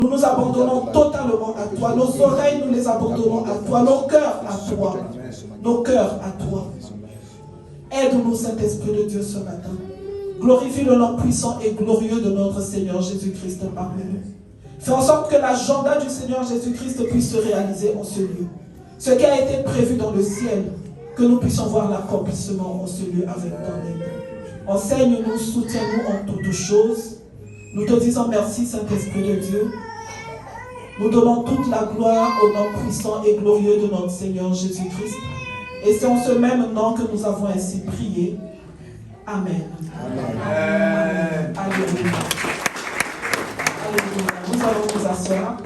Nous nous abandonnons totalement à toi. Nos oreilles, nous les abandonnons à toi. Nos cœurs à toi. Nos cœurs à toi. Aide-nous, Saint-Esprit de Dieu, ce matin. Glorifie le nom puissant et glorieux de notre Seigneur Jésus-Christ parmi nous. Fais en sorte que l'agenda du Seigneur Jésus-Christ puisse se réaliser en ce lieu. Ce qui a été prévu dans le ciel, que nous puissions voir l'accomplissement en ce lieu avec ton aide. Enseigne-nous, soutiens-nous en toutes choses. Nous te disons merci, Saint-Esprit de Dieu. Nous donnons toute la gloire au nom puissant et glorieux de notre Seigneur Jésus-Christ. Et c'est en ce même nom que nous avons ainsi prié. Amen. Amen. Alléluia. Alléluia. Nous allons nous asseoir.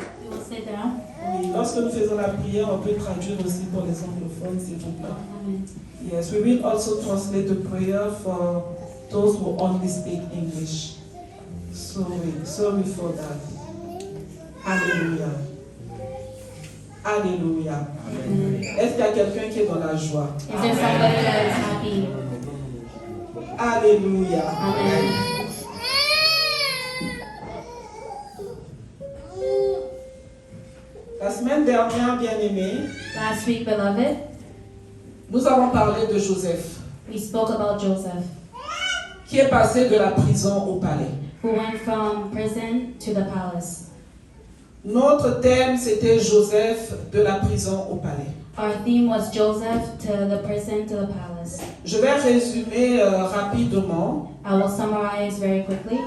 Oui, lorsque nous faisons la prière, on peut traduire aussi pour les anglophones, s'il vous plaît. Yes, we will also translate the prayer for those who only speak English. Sorry for that. Alléluia. Alléluia. Est-ce qu'il y a quelqu'un qui est dans la joie? Is there somebody that is happy? Alléluia. Amen. La semaine dernière, bien-aimés, Last week, beloved, nous avons parlé de Joseph, we spoke about Joseph, qui est passé de la prison au palais. who went from prison to the palace. Notre thème, c'était Joseph de la prison au palais. Our theme was Joseph to the prison to the palace. Je vais résumer rapidement, I will summarize very quickly.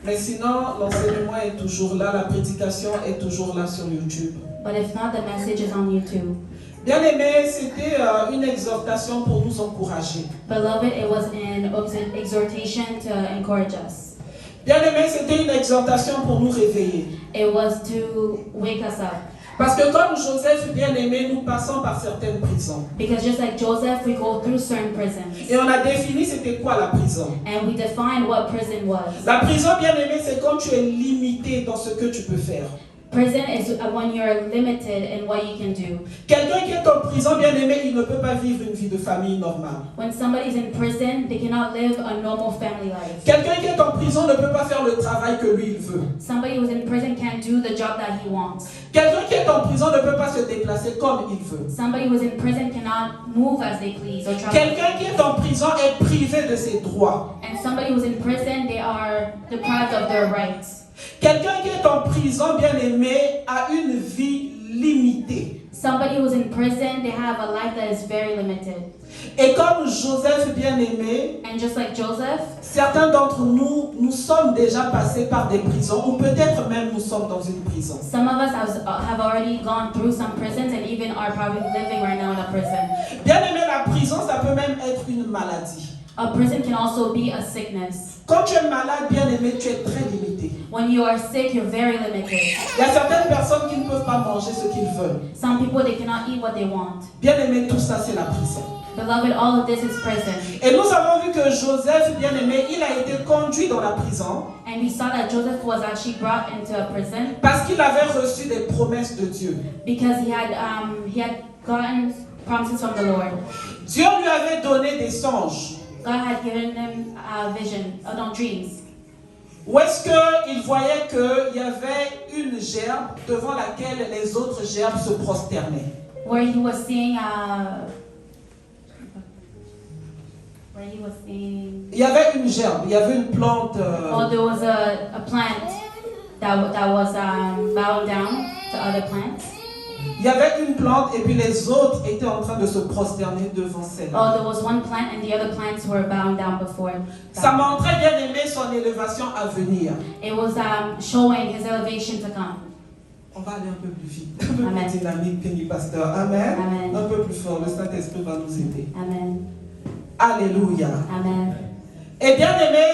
mais sinon, l'enseignement est toujours là, la prédication est toujours là sur YouTube. But if not, the message is on YouTube. Bien-aimés, c'était une exhortation pour nous encourager. Beloved, it was an exhortation to encourage us. Bien-aimés, c'était une exhortation pour nous réveiller. It was to wake us up. Parce que comme Joseph, bien-aimé, nous passons par certaines prisons. Because just like Joseph, we go through certain prisons. Et on a défini c'était quoi la prison. And we defined what prison was. La prison, bien-aimé, c'est quand tu es limité dans ce que tu peux faire. Prison is when you're limited in what you can do. Quelqu'un qui est en prison, bien-aimé, il ne peut pas vivre une vie de famille normale. When somebody's in prison, they cannot live a normal family life. Quelqu'un qui est en prison ne peut pas faire le travail que lui il veut. Somebody who's in prison can't do the job that he wants. Quelqu'un qui est en prison ne peut pas se déplacer comme il veut. Somebody who's in prison cannot move as they please or travel. Quelqu'un qui est en prison est privé de ses droits. And somebody who's in prison, they are deprived of their rights. Quelqu'un qui est en prison, bien-aimé, a une vie limitée. Somebody who's in prison, they have a life that is very limited. Et comme Joseph, bien-aimé, And just like Joseph, certains d'entre nous, nous sommes déjà passés par des prisons, ou peut-être même nous sommes dans une prison. some of us have already gone through some prisons and even are probably living right now in a prison. Bien-aimé, la prison, ça peut même être une maladie. A prison can also be a sickness. Quand tu es malade, bien-aimé, tu es très limité. When you are sick, you're very limited. Il y a certaines personnes qui ne peuvent pas manger ce qu'ils veulent. Some people, they cannot eat what they want. Bien-aimé, tout ça, c'est la prison. Beloved, all of this is prison. Et nous avons vu que Joseph, bien-aimé, il a été conduit dans la prison And we saw that Joseph was actually brought into a prison parce qu'il avait reçu des promesses de Dieu. because he had gotten promises from the Lord. Dieu lui avait donné des songes. God had given them a vision, dreams. Où est-ce qu'il voyait qu'il y avait une gerbe devant laquelle les autres gerbes se prosternaient. Where he was seeing Il y avait une gerbe, il y avait une plante. there was a plant that was bowing down to other plants. Il y avait une plante et puis les autres étaient en train de se prosterner devant celle-là. There was one plant and the other plants were bowing down before. Ça montrait bien aimé son élévation à venir. It was showing his elevation to come. On va aller un peu plus vite, un peu Amen. plus dynamique, Kenny Pasteur. Amen. Amen. Un peu plus fort, le Saint-Esprit va nous aider. Amen. Alléluia. Amen. Et bien aimé,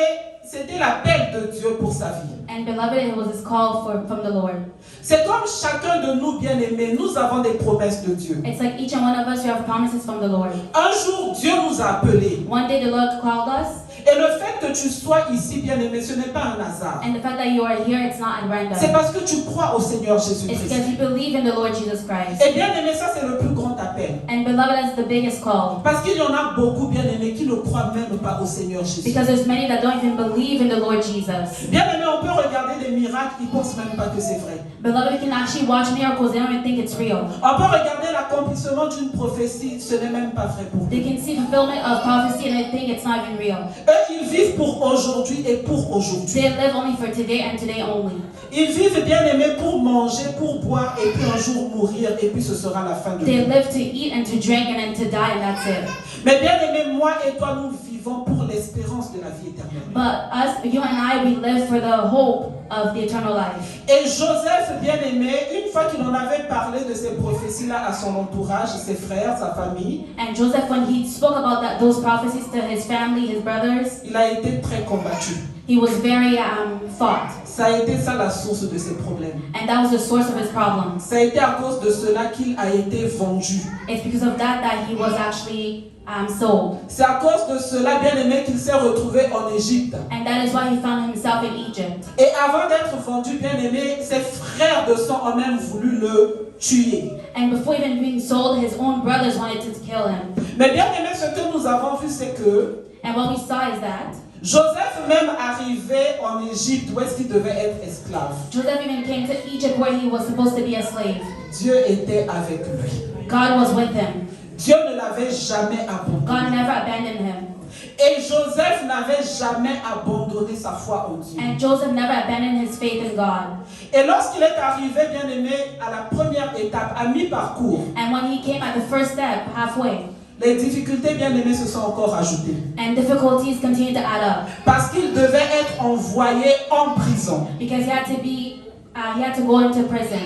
c'était l'appel de Dieu pour sa vie. And beloved, it was his call from the Lord. C'est comme chacun de nous, bien aimés, nous avons des promesses de Dieu. It's like each and one of us, you have promises from the Lord. Un jour, Dieu nous a appelés. One day the Lord called us, Et le fait que tu sois ici, bien-aimé, ce n'est pas un hasard. And the fact that you are here, it's not at random. C'est parce que tu crois au Seigneur It's Jésus-Christ. because you believe in the Lord Jesus Christ. Et bien-aimé, ça c'est le plus grand appel. And beloved, that's the biggest call. Parce qu'il y en a beaucoup, bien-aimés, qui ne croient même pas au Seigneur Jésus. Because there's many that don't even believe in the Lord Jesus. Bien-aimé, on peut regarder des miracles, ils ne pensent même pas que c'est vrai. Beloved, you can actually watch miracles, they don't even think it's real. On peut regarder l'accomplissement d'une prophétie, ce n'est même pas vrai pour eux. They can see fulfillment of prophecy and they think it's not even real. Eux, ils vivent pour aujourd'hui et pour aujourd'hui. They live only for today and today only. Ils vivent, bien-aimés, pour manger, pour boire et puis un jour mourir et puis ce sera la fin de They tout. live to eat and to drink and then to die and that's it. Mais bien-aimés, moi et toi, nous vivons pour l'espérance de la vie éternelle. But us, you and I, we live for the hope of the eternal life. Et Joseph, bien-aimé, une fois qu'il en avait parlé de ces prophéties-là à son entourage, ses frères, sa famille, And Joseph, when he spoke about those prophecies to his family, his brothers, il a été très combattu. he was very fought. Ça a été ça la source de ses problèmes. And that was the source of his problems. Ça a été à cause de cela qu'il a été vendu. It's because of that he was actually sold. C'est à cause de cela, bien-aimé, qu'il s'est retrouvé en Égypte. And that is why he found himself in Egypt. Et avant d'être vendu, bien-aimé, ses frères de sang ont même voulu le tuer. And before even being sold, his own brothers wanted to kill him. Mais bien-aimé, ce que nous avons vu, c'est que And what we saw is that Joseph même arrivé en Égypte où est-ce qu'il devait être esclave. Joseph even came to Egypt where he was supposed to be a slave. Dieu était avec lui. God was with him. Dieu ne l'avait jamais abandonné. God never abandoned him. Et Joseph n'avait jamais abandonné sa foi en Dieu. And Joseph never abandoned his faith in God. Et lorsqu'il est arrivé, bien-aimé, à la première étape, à mi-parcours, And when he came at the first step, halfway, les difficultés, bien-aimés, se sont encore ajoutées. and difficulties continued to add up. Parce qu'il devait être envoyé en prison. Because he had to go into prison.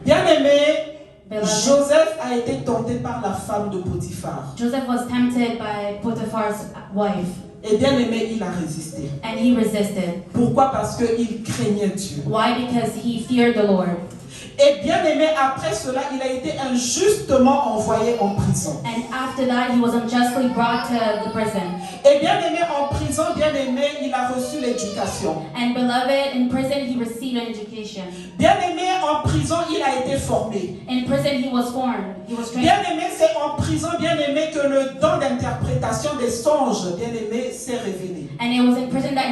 Bien-aimé, Beloved, Joseph a été tenté par la femme de Potiphar. Joseph was tempted by Potiphar's wife, Et bien-aimé, il a résisté. and he resisted. Pourquoi? Parce qu'il craignait Dieu. Why? Because he feared the Lord. Et bien-aimé, après cela, il a été injustement envoyé en prison. And after that, he was unjustly brought to the prison. Et bien-aimé, en prison, bien-aimé, il a reçu l'éducation. And beloved, in prison, he received an education. Bien-aimé, en prison, il a été formé. In prison, he was formed. He was trained. Bien-aimé, c'est en prison, bien-aimé, que le don d'interprétation des songes, bien-aimé, s'est révélé. And it was in prison that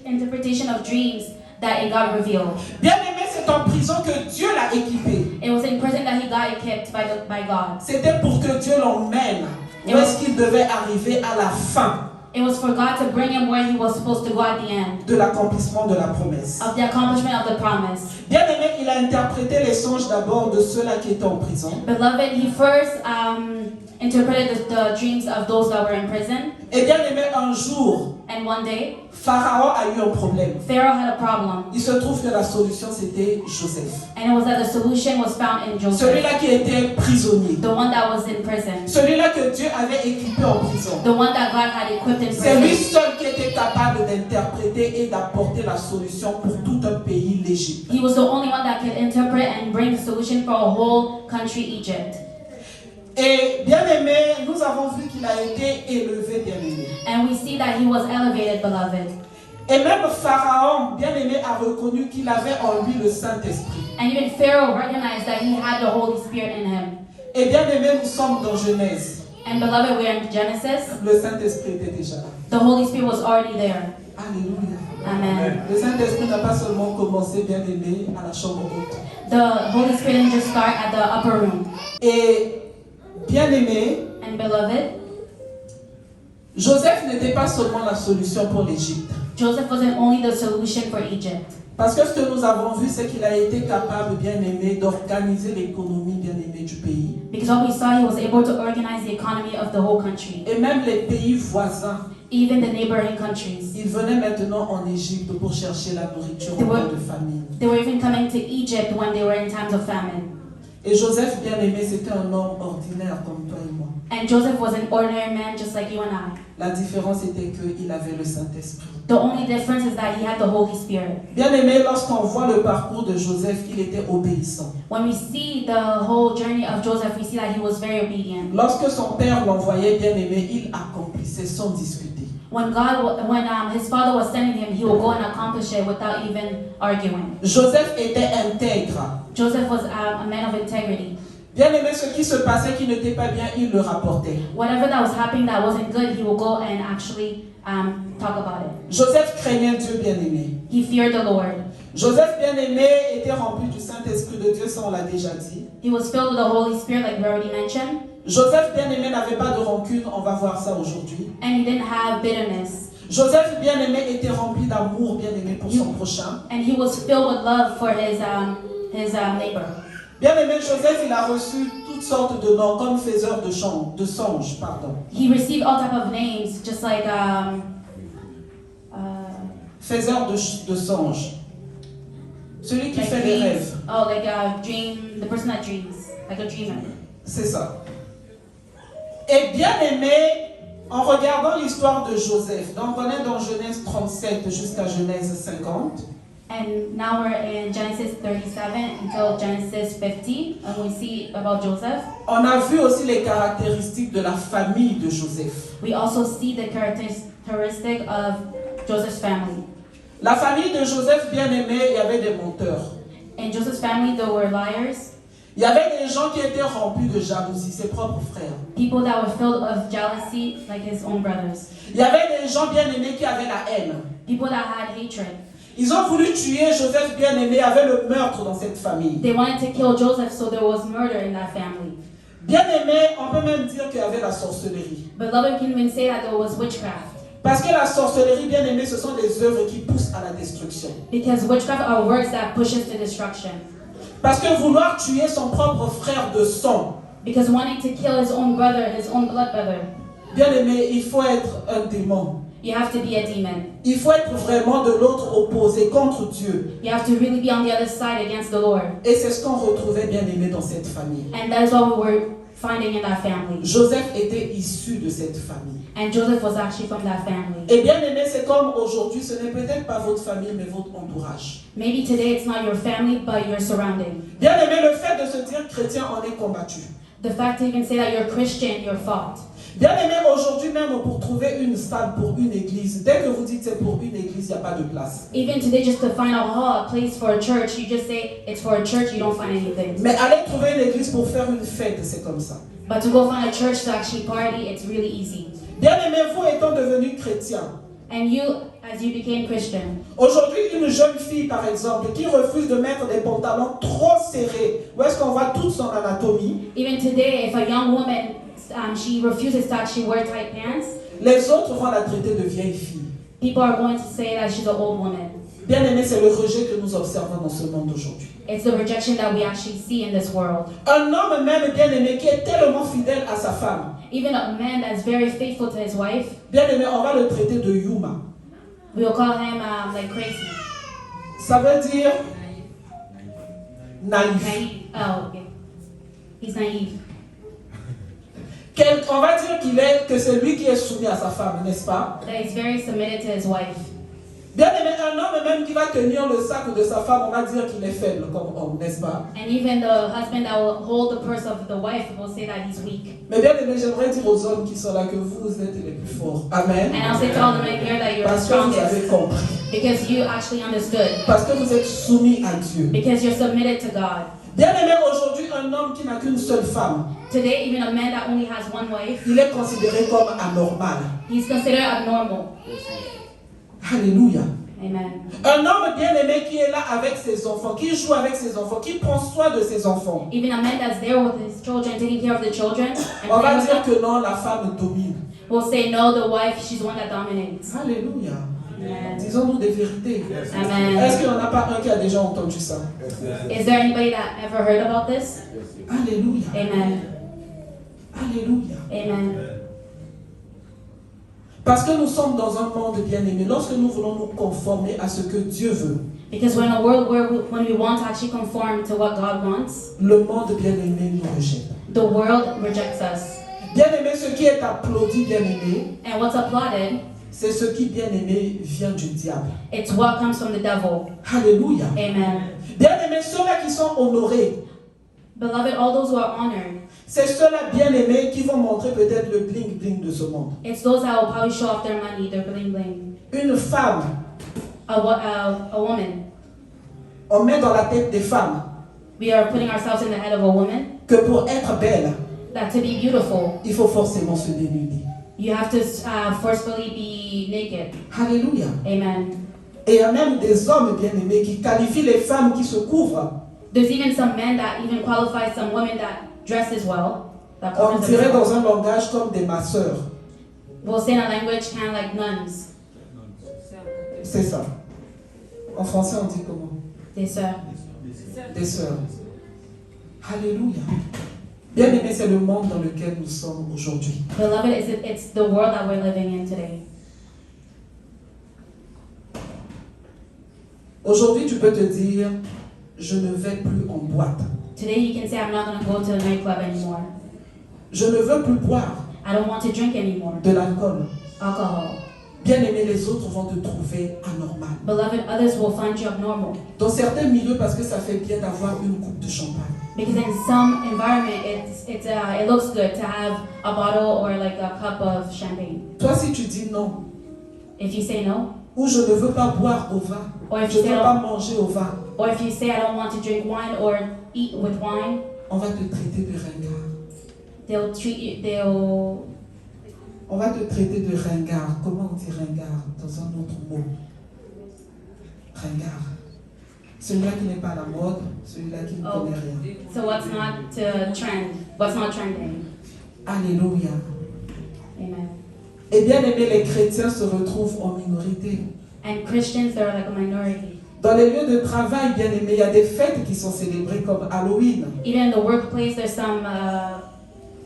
interpretation of dreams that it got revealed. Bien-aimé, c'est en prison que Dieu l'a équipé. It was in prison that he got equipped by God. C'était pour que Dieu l'emmène. Où est-ce qu'il devait arriver à la fin It was for God to bring him where he was supposed to go at the end de l'accomplissement de la promesse. of the accomplishment of the promise. Bien-aimé, il a interprété les songes d'abord de ceux-là qui étaient en prison. Beloved, he first interpreted the dreams of those that were in prison. Et bien-aimé, un jour, And one day, Pharaon a eu un problème. Pharaoh had a problem. Il se trouve que la solution, c'était Joseph. And it was that the solution was found in Joseph, Celui-là qui était prisonnier. the one that was in prison, Celui-là que Dieu avait équipé en prison. the one that God had equipped in C'est lui prison. seul qui était capable d'interpréter et d'apporter la solution pour tout un pays, l'Égypte. He was the only one that could interpret and bring the solution for a whole country, Egypt. Et bien-aimé, nous avons vu qu'il a été élevé, bien-aimé. And we see that he was elevated, beloved. Et même Pharaon, bien-aimé, a reconnu qu'il avait en lui le Saint-Esprit. And even Pharaoh recognized that he had the Holy Spirit in him. Et bien-aimé, nous sommes dans Genèse. And beloved, we're in Genesis. Le Saint-Esprit était déjà là. The Holy Spirit was already there. Alléluia. Amen. Le Saint-Esprit n'a pas seulement commencé, bien-aimé, à la chambre haute. The Holy Spirit didn't just start at the upper room. Et bien-aimé, And beloved, Joseph n'était pas seulement la solution pour l'Égypte. Joseph wasn't only the solution for Egypt. Parce que ce que nous avons vu, c'est qu'il a été capable, bien-aimé, d'organiser l'économie, bien-aimé, du pays. Because what we saw, he was able to organize the economy of the whole country. Et même les pays voisins, Even the neighboring countries. ils venaient maintenant en Égypte pour chercher la nourriture en temps de famine. They were even coming to Egypt when they were in times of famine. Et Joseph, bien-aimé, c'était un homme ordinaire comme toi et moi. And Joseph was an ordinary man just like you and I. La différence était qu'il avait le Saint-Esprit. The only difference is that he had the Holy Spirit. Bien-aimé, lorsqu'on voit le parcours de Joseph, il était obéissant. When we see the whole journey of Joseph, we see that he was very obedient. Lorsque son père l'envoyait, bien-aimé, il accomplissait sans discuter. When his father was sending him, he would go and accomplish it without even arguing. Joseph était intègre. Joseph was a man of integrity. Bien aimé, ce qui se passait qui n'était pas bien, il le rapportait. Whatever that was happening that wasn't good, he would go and actually talk about it. Joseph craignait Dieu, bien aimé. He feared the Lord. Joseph, bien aimé, était rempli du Saint-Esprit de Dieu, ça on l'a déjà dit. He was filled with the Holy Spirit, like we already mentioned. Joseph, bien aimé, n'avait pas de rancune, on va voir ça aujourd'hui. And he didn't have bitterness. Joseph, bien aimé, était rempli d'amour, bien aimé, pour son prochain. And he was filled with love for his neighbor. Bien aimé, Joseph, il a reçu toutes sortes de noms, comme faiseur de songes, pardon. He received all type of names, just like Faiseur de songes. Celui qui like fait des dreams. rêves. Oh, like a dream, the person that dreams, like a dreamer. C'est ça. Et bien aimé, en regardant l'histoire de Joseph, donc on est dans Genèse 37 jusqu'à Genèse 50. And now we're in Genesis 37 until Genesis 50, and we see about Joseph. On a vu aussi les caractéristiques de la famille de Joseph. We also see the characteristic of Joseph's family. La famille de Joseph, bien aimé, il y avait des menteurs. In Joseph's family, there were liars, Il y avait des gens qui étaient remplis de jalousie, ses propres frères. people that were filled of jealousy, like his own brothers, Il y avait des gens bien aimés qui avaient la haine. people that had hatred. Ils ont voulu tuer Joseph bien aimé, il y avait le meurtre dans cette famille. They wanted to kill Joseph, so there was murder in that family. Bien aimé, on peut même dire qu'il y avait la sorcellerie. Beloved can even say that there was witchcraft, Parce que la sorcellerie, bien aimé, ce sont des œuvres qui poussent à la destruction. because witchcraft are words that push us to destruction. Parce que vouloir tuer son propre frère de sang, Because wanting to kill his own brother, his own blood brother, bien aimé, il faut être un démon. you have to be a demon. Il faut être vraiment de l'autre opposé, contre Dieu. You have to really be on the other side against the Lord. Et c'est ce qu'on retrouvait, bien aimé, dans cette famille. And that is what we were finding in that family. Joseph était issu de cette famille. And Joseph was actually from that family. Et bien aimé, c'est comme aujourd'hui, ce n'est peut-être pas votre famille, mais votre entourage. Maybe today it's not your family, but your surrounding. Bien aimé, le fait de se dire chrétien, on est combattu. The fact to even say that you're Christian, you're fought. Bien aimé, aujourd'hui même, pour trouver une salle pour une église, dès que vous dites c'est pour une église, il n'y a pas de place. Even today, just to find a place for a church, you just say it's for a church, you don't find anything. Mais aller trouver une église pour faire une fête, c'est comme ça. But to go find a church to actually party, it's really easy. Bien aimé, vous étant devenu chrétien, And you, as you became Christian, aujourd'hui, une jeune fille, par exemple, qui refuse de mettre des pantalons trop serrés, où est-ce qu'on voit toute son anatomie, even today, if a young woman, she refuses to actually wear tight pants, les autres vont la traiter de vieille fille. people are going to say that she's an old woman. Bien aimé, c'est le rejet que nous observons dans ce monde aujourd'hui. It's the rejection that we actually see in this world. Un homme même, bien aimé, qui est tellement fidèle à sa femme, Even a man that's very faithful to his wife, bien aimé, on va le traiter de Yuma. we will call him like crazy. Ça veut dire naïf. Naive. Oh, okay. He's naive. On va dire que c'est lui qui est soumis à sa femme, n'est-ce pas? That he's very submitted to his wife. Bien aimé, un homme même qui va tenir le sac de sa femme, on va dire qu'il est faible comme homme, n'est-ce pas? And even the husband that will hold the purse of the wife will say that he's weak. Mais bien aimé, j'aimerais dire aux hommes qui sont là que vous êtes les plus forts. Amen. And I'll say to all the men here that you're the Parce que vous strongest. avez compris. Because you actually understood. Parce que vous êtes soumis à Dieu. Because you're submitted to God. Bien aimé, aujourd'hui, un homme qui n'a qu'une seule femme, Today, even a man that only has one wife, il est considéré comme anormal. he's considered abnormal. Alléluia. Amen. Un homme bien aimé qui est là avec ses enfants, qui joue avec ses enfants, qui prend soin de ses enfants. Even a man that's there with his children, taking care of the children, and On va playing with dire them, que non, la femme domine. will say no, the wife, she's the one that dominates. Alléluia. Amen. Disons-nous des vérités. Amen. Est-ce qu'il n'y en a pas un qui a déjà entendu ça? Is there anybody that ever heard about this? Alléluia. Amen. Alléluia. Amen. Parce que nous sommes dans un monde bien aimé. Lorsque nous voulons nous conformer à ce que Dieu veut, Because we're in a world where when we want to actually conform to what God wants, le monde bien aimé nous rejette. the world rejects us. Bien aimé, ce qui est applaudi, bien aimé, And what's applauded, c'est ce qui, bien aimé, vient du diable. it's what comes from the devil. Alléluia. Amen. Bien aimé, ceux-là qui sont honorés, Beloved, all those who are honored, c'est ceux-là bien-aimés qui vont montrer peut-être le bling-bling de ce monde. it's those that will probably show off their money, their bling bling. Une femme, A woman, on met dans la tête des femmes we are putting ourselves in the head of a woman, que pour être belle, that to be beautiful, il faut forcément se dénuder. you have to forcefully be naked. Alléluia. Amen. Et il y a même des hommes bien-aimés qui qualifient les femmes qui se couvrent. There's even some men that even qualify some women that dress as well. That On covers dirait themselves. dans un langage comme des masseurs. We'll say in a language kind of like nuns. C'est ça. En français, on dit comment? Des sœurs. Des sœurs. Alléluia. Bien-aimé, c'est le monde dans lequel nous sommes aujourd'hui. Beloved, it's the world that we're living in today. Aujourd'hui, tu peux te dire, je ne vais plus en boîte. Today you can say, I'm not going to go to the nightclub anymore. Je ne veux plus boire I don't want to drink anymore. de l'alcool. Alcohol. Bien-aimé, les autres vont te trouver anormal. Beloved, others will find you abnormal. Dans certains milieux, parce que ça fait bien d'avoir une coupe de champagne. Because in some environment, it looks good to have a bottle or like a cup of champagne. Toi, si tu dis non, If you say no, ou je ne veux pas boire au vin, or if je you ne say veux pas manger au vin, or if you say I don't want to drink wine or eat with wine, on va te traiter de ringard. they'll treat you. On va te traiter de ringard. Comment on dit ringard dans un autre mot? Ringard. Celui-là qui n'est pas à la mode, celui-là qui ne Oh. connaît rien. So what's not trend? What's not trending? Alléluia. Amen. Et bien aimé, les chrétiens se retrouvent en minorité. And Christians, they're like a minority. Dans les lieux de travail, bien aimé, il y a des fêtes qui sont célébrées comme Halloween. Even in the workplace, there's some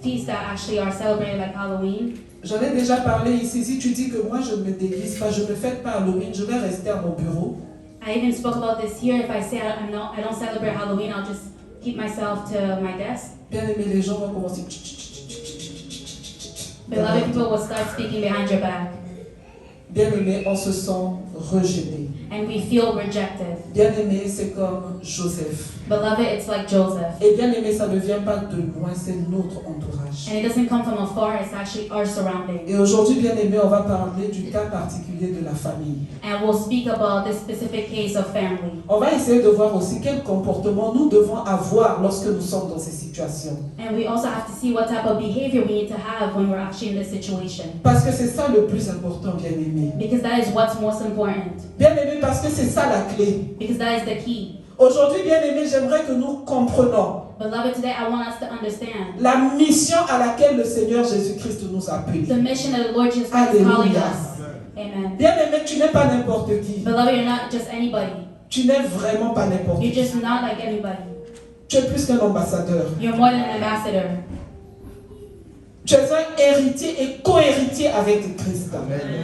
feasts that actually are celebrated like Halloween. J'en ai déjà parlé ici. Si tu dis que moi je ne me déguise pas, je ne fête pas Halloween, je vais rester à mon bureau. I even spoke about this here. If I say I don't celebrate Halloween, I'll just keep myself to my desk. Bien aimé, les gens vont commencer. Beloved, people will start speaking behind your back, Bien aimé, on se sent rejeté. and we feel rejected. Bien aimé, c'est comme Joseph. Beloved, it's like Joseph. Et bien aimé, ça ne vient pas de loin, c'est notre entourage. And it doesn't come from afar, it's actually our surrounding. Et aujourd'hui, bien aimé, on va parler du cas particulier de la famille. And we'll speak about this specific case of family. On va essayer de voir aussi quel comportement nous devons avoir lorsque nous sommes dans ces situations. And we also have to see what type of behavior we need to have when we're actually in this situation. Parce que c'est ça le plus important, bien aimé. Because that is what's most important. Bien aimé, parce que c'est ça la clé. Because that is the key. Aujourd'hui, bien aimé, j'aimerais que nous comprenions Beloved, today I want us to understand la mission à laquelle le Seigneur Jésus-Christ nous a appelés. the mission that the Lord Jesus Christ is calling Alléluia. us. Amen. Bien aimé, tu n'es pas n'importe qui. Beloved, you're not just anybody. Tu n'es vraiment pas n'importe You're qui. just not like anybody. Tu es plus qu'un ambassadeur. You're more than an ambassador. Tu es un héritier et co-héritier avec Christ.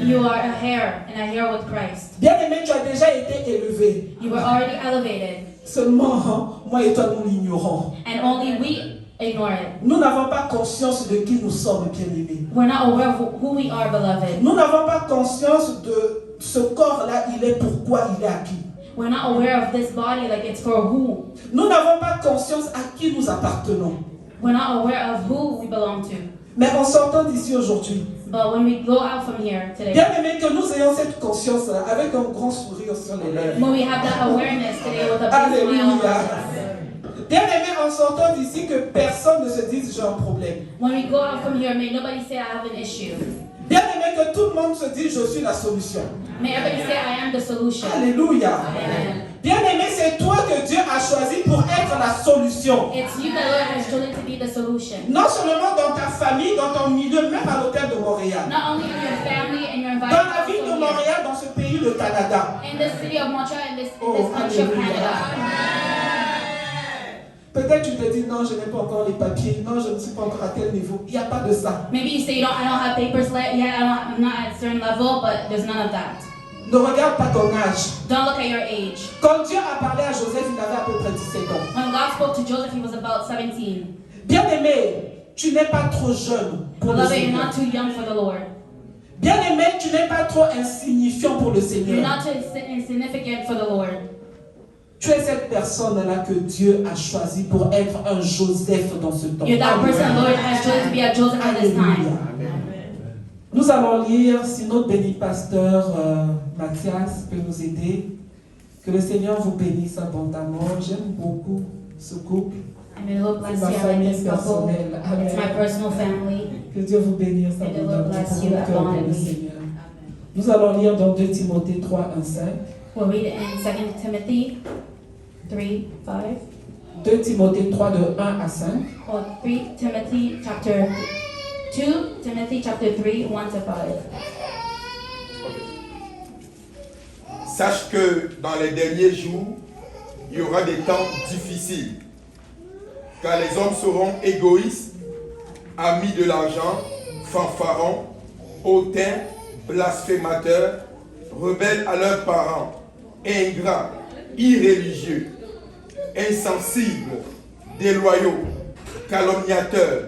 You are a heir and a heir with Christ. Bien aimé, tu as déjà été élevé. You were already elevated, Seulement, moi et toi, nous l'ignorons. and only we ignore it. Nous n'avons pas conscience de qui nous sommes, bien aimés. We're not aware of who we are, beloved. Nous n'avons pas conscience de ce corps-là, il est pourquoi il est à qui. We're not aware of this body, like it's for who. Nous n'avons pas conscience à qui nous appartenons. We're not aware of who we belong to. Mais en sortant d'ici aujourd'hui, But when we go out from here today, bien aimé, que nous ayons cette conscience-là avec un grand sourire sur les lèvres. when we have that awareness today with a big smile on our Alléluia. face, Bien aimé, en sortant d'ici, que personne ne se dise j'ai un problème. when we go out from here, may nobody say I have an issue. Bien aimé, que tout le monde se dise je suis la solution. May everybody say I am the solution. Alléluia. Amen. Bien aimé, c'est toi que Dieu a choisi pour être la solution. It's you that Lord has chosen to be the solution. Non seulement dans ta famille, dans ton milieu, même à l'hôtel de Montréal. Not only in your family and your Dans la environment, ville de also Montréal, dans ce pays, le Canada. here. In the city of Montreal, in this Oh, country of hallelujah. Canada. Peut-être tu te dis non, je n'ai pas encore les papiers, non, je ne suis pas encore à tel niveau. Il n'y a pas de ça. Maybe you say I don't have papers yet. I'm not at a certain level, but there's none of that. Ne regarde pas ton âge. Don't look at your age. Quand Dieu a parlé à Joseph, il avait à peu près 17 ans. When God spoke to Joseph, he was about 17. Bien aimé, tu n'es pas trop jeune pour le Beloved, you're Seigneur. not too young for the Lord. Bien aimé, tu n'es pas trop insignifiant pour le You're Seigneur. not too insignificant for the Lord. Tu es cette personne-là que Dieu a choisi pour être un Joseph dans ce temps. You're that person the Lord has chosen to be a Joseph at this time. Nous allons lire, si notre béni pasteur Mathias peut nous aider. Que le Seigneur vous bénisse abondamment. J'aime beaucoup ce couple. And may the Lord C'est bless ma you. I like famille this couple. personnelle. Amen. It's my personal family. Que Dieu vous bénisse May the Lord abondamment. bless Pour you le cœur de le abundantly. Seigneur. Nous allons lire dans 2 Timothée 3, 1, 5. We'll read it in 2 Timothy 3, 5. 2 Timothée 3 de 1 à 5. Or 3 Timothy chapter 2 Timothy chapter 3, 1 to 5. Sache que dans les derniers jours, il y aura des temps difficiles, car les hommes seront égoïstes, amis de l'argent, fanfarons, hautains, blasphémateurs, rebelles à leurs parents, ingrats, irréligieux, insensibles, déloyaux, calomniateurs,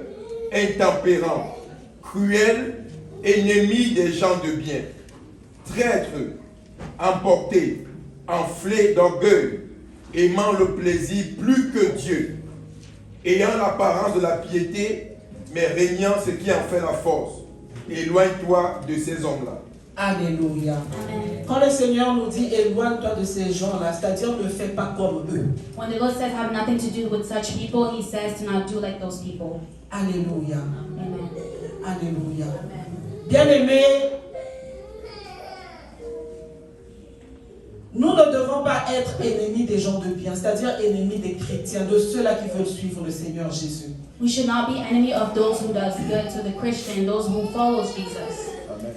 intempérants, cruels, ennemis des gens de bien, traîtres, emportés, enflés d'orgueil, aimant le plaisir plus que Dieu, ayant l'apparence de la piété, mais régnant ce qui en fait la force. Éloigne-toi de ces hommes-là. Alléluia. Amen. Quand le Seigneur nous dit éloigne-toi de ces gens-là, c'est-à-dire ne fais pas comme eux. When the Lord says have nothing to do with such people, He says to not do like those people. Alléluia. Amen. Alléluia. Bien-aimés, nous ne devons pas être ennemis des gens de bien, c'est-à-dire ennemis des chrétiens, de ceux-là qui veulent suivre le Seigneur Jésus. We should not be enemy of those who does good to the Christian, those who follows Jesus.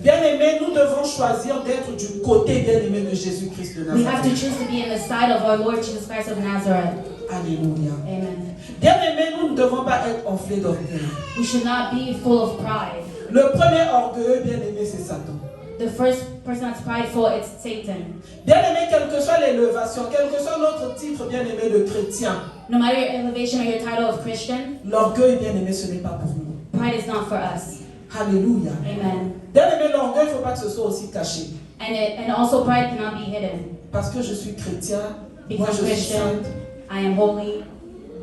Bien-aimés, nous devons choisir d'être du côté bien-aimé de Jésus-Christ de We have to Nazareth. choose to be in the side of our Lord Jesus Christ of Nazareth. Alléluia. Amen. Bien-aimés, nous ne devons pas être enflés d'orgueil. We should not be full of pride. Le premier orgueilleux, bien-aimé, c'est Satan. The first person that's prideful, it's Satan. Bien-aimé, quelle que soit l'élévation, quel que soit notre titre, bien-aimé de chrétien, No matter your elevation or your title of Christian, l'orgueil, bien-aimé, ce n'est pas pour nous. pride is not for us. Alléluia. Amen. Bien-aimé, l'orgueil, il ne faut pas que ce soit aussi caché. And also pride cannot be hidden. Parce que je suis chrétien, moi Because je suis Christian, sainte, I am holy.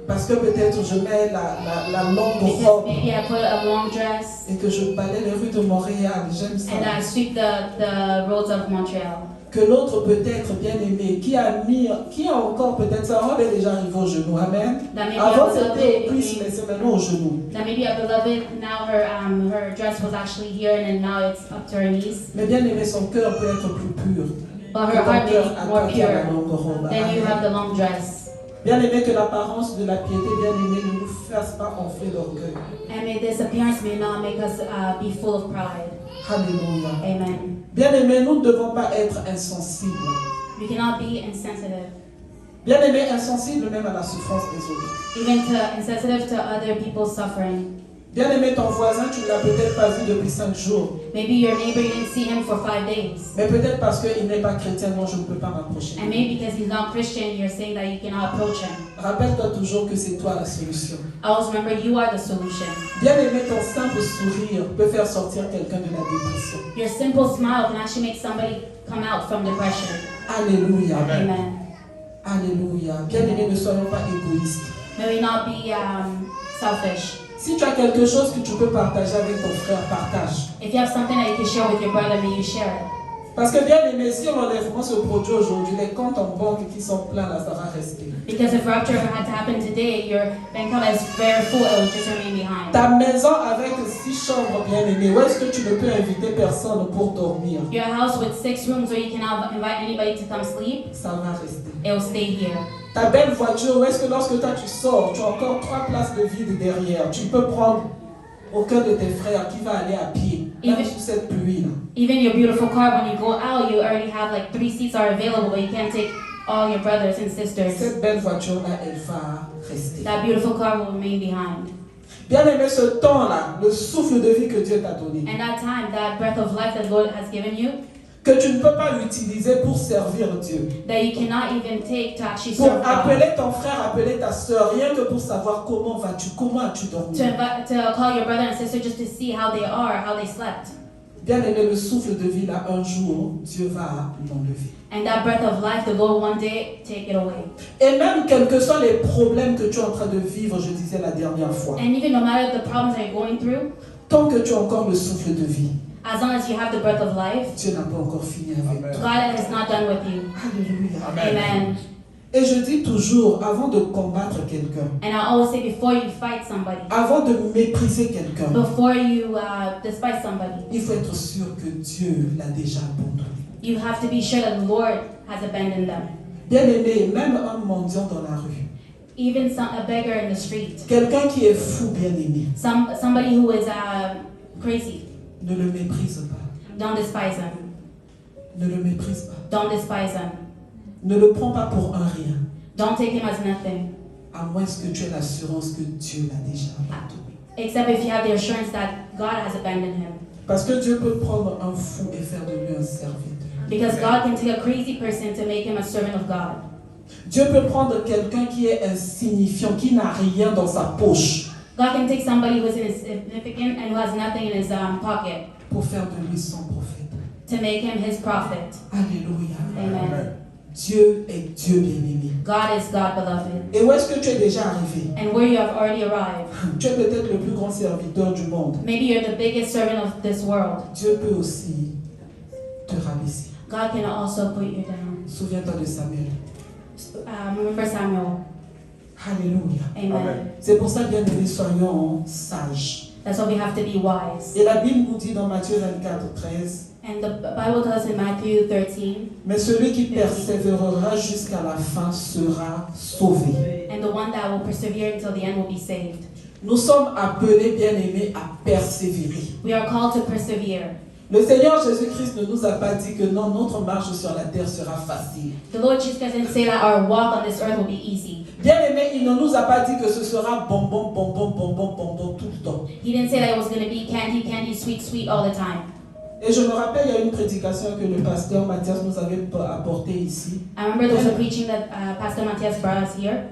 parce que peut-être je mets la longue Because robe maybe I put a long dress et que je balaie les rues de Montréal, j'aime ça. and I sweep the roads of Montreal. Que l'autre peut-être bien-aimé, qui a encore peut-être sa robe est déjà arrivée au genou, amen. That maybe Avant our c'était au cuisse, beloved, mais c'est maintenant au genou. that maybe our beloved, now her dress was actually here and then now it's up to her knees. Mais bien-aimé, son cœur peut être plus pur. But Que her ton heart may cœur be à more toi qui a la pure. longue robe. Then you Amen. have the long dress. Bien-aimé, que l'apparence de la piété, bien-aimé, ne nous fasse pas enfler d'orgueil. And may this appearance may not make us be full of pride. Alléluia. Amen. Bien-aimé, nous ne devons pas être insensibles. We cannot be insensitive. Bien-aimé, insensible même à la souffrance des autres. Even insensitive to other people's suffering. Bien-aimé, ton voisin, tu ne l'as peut-être pas vu depuis 5 jours. Maybe your neighbor, you didn't see him for 5 days. Mais peut-être parce qu'il n'est pas chrétien, non, je ne peux pas m'approcher. And maybe because he's not Christian, you're saying that you cannot approach him. Rappelle-toi toujours que c'est toi la solution. Always remember you are the solution. Bien-aimé, ton simple sourire peut faire sortir quelqu'un de la dépression. Your simple smile can actually make somebody come out from depression. Alléluia. Amen. Alléluia. Bien-aimé, ne soyons pas égoïstes. May we not be selfish. Si tu as quelque chose que tu peux partager avec ton frère, partage. If you have something that you can share with your brother, may you share it. Parce que bien-aimé, si l'enlèvement se produit aujourd'hui, les comptes en banque qui sont pleins, là, ça va rester. Because if rapture had to happen today, your bank account is very full, it will just remain behind. Ta maison avec 6 chambres, bien-aimé, où est-ce que tu ne peux inviter personne pour dormir? Your house with 6 rooms where you cannot invite anybody to come sleep, Ça va rester. it will stay here. Ta belle voiture, où est-ce que lorsque toi tu sors, tu as encore 3 places de vide derrière. Tu peux prendre aucun de tes frères qui va aller à pied, même Even- sous cette pluie-là. Even your beautiful car, when you go out, you already have like 3 seats are available, but you can't take all your brothers and sisters. Cette belle voiture-là, elle va rester. That beautiful car will remain behind. Bien-aimé, ce temps-là, le souffle de vie que Dieu t'a donné, And that time, that breath of life that the Lord has given you, que tu ne peux pas utiliser pour servir Dieu. that you cannot even take to actually Pour serve God. appeler ton frère, appeler ta soeur, rien que pour savoir comment vas-tu, comment as-tu dormi. To call your brother and sister just to see how they are, how they slept. Bien aimé, le souffle de vie, là, un jour, Dieu va l'enlever. And that breath of life, the Lord one day take it away. Et même quels que soient les problèmes que tu es en train de vivre, je disais la dernière fois, And even no matter the problems that you're going through, tant que tu as encore le souffle de vie, as long as you have the breath of life, Dieu n'a pas encore fini avec toi. God is not done with you. Alléluia. Amen. Et je dis toujours, avant de combattre quelqu'un, And I always say before you fight somebody, avant de mépriser quelqu'un, before you despise somebody, il faut être sûr que Dieu l'a déjà abandonné. you have to be sure that the Lord has abandoned them. Bien aimé, même un mendiant dans la rue, Even a beggar in the street, quelqu'un qui est fou, bien aimé, somebody who is crazy, ne le méprise pas. don't despise them. Ne le méprise pas. Don't despise them. Ne le prends pas pour un rien, Don't take him as nothing, à moins que tu aies l'assurance que Dieu l'a déjà abandonné. except if you have the assurance that God has abandoned him. Parce que Dieu peut prendre un fou et faire de lui un serviteur. Because God can take a crazy person to make him a servant of God. Dieu peut prendre quelqu'un qui est insignifiant, qui n'a rien dans sa poche, God can take somebody who is insignificant and who has nothing in his pocket pour faire de lui son prophète. to make him his prophet. Alléluia. Amen. Dieu est Dieu bien-aimé. God is God, beloved. Et où est-ce que tu es déjà arrivé? And where you have already arrived, Tu es peut-être le plus grand serviteur du monde. maybe you're the biggest servant of this world. Dieu peut aussi te rabaisser. God can also put you down. Souviens-toi de Samuel. Remember Samuel. Alléluia. Amen. C'est pour ça, bien aimés, soyons sages. That's why we have to be wise. Et la Bible nous dit dans Matthieu 24, 13, And the Bible tells us in Matthew 13, mais celui qui persévérera jusqu'à la fin sera sauvé. and the one that will persevere until the end will be saved. Nous sommes appelés, bien aimés, à persévérer. We are called to persevere. Le Seigneur Jésus-Christ ne nous a pas dit que non, notre marche sur la terre sera facile. The Lord Jesus doesn't say that our walk on this earth will be easy. Bien aimé, il ne nous a pas dit que ce sera bonbon, bonbon, bonbon, bonbon tout le temps. He didn't say that it was going to be candy, candy, sweet, sweet all the time. Et je me rappelle, il y a une prédication que le pasteur Mathias nous avait apportée ici. I remember there was a preaching that Pastor Matthias brought us here.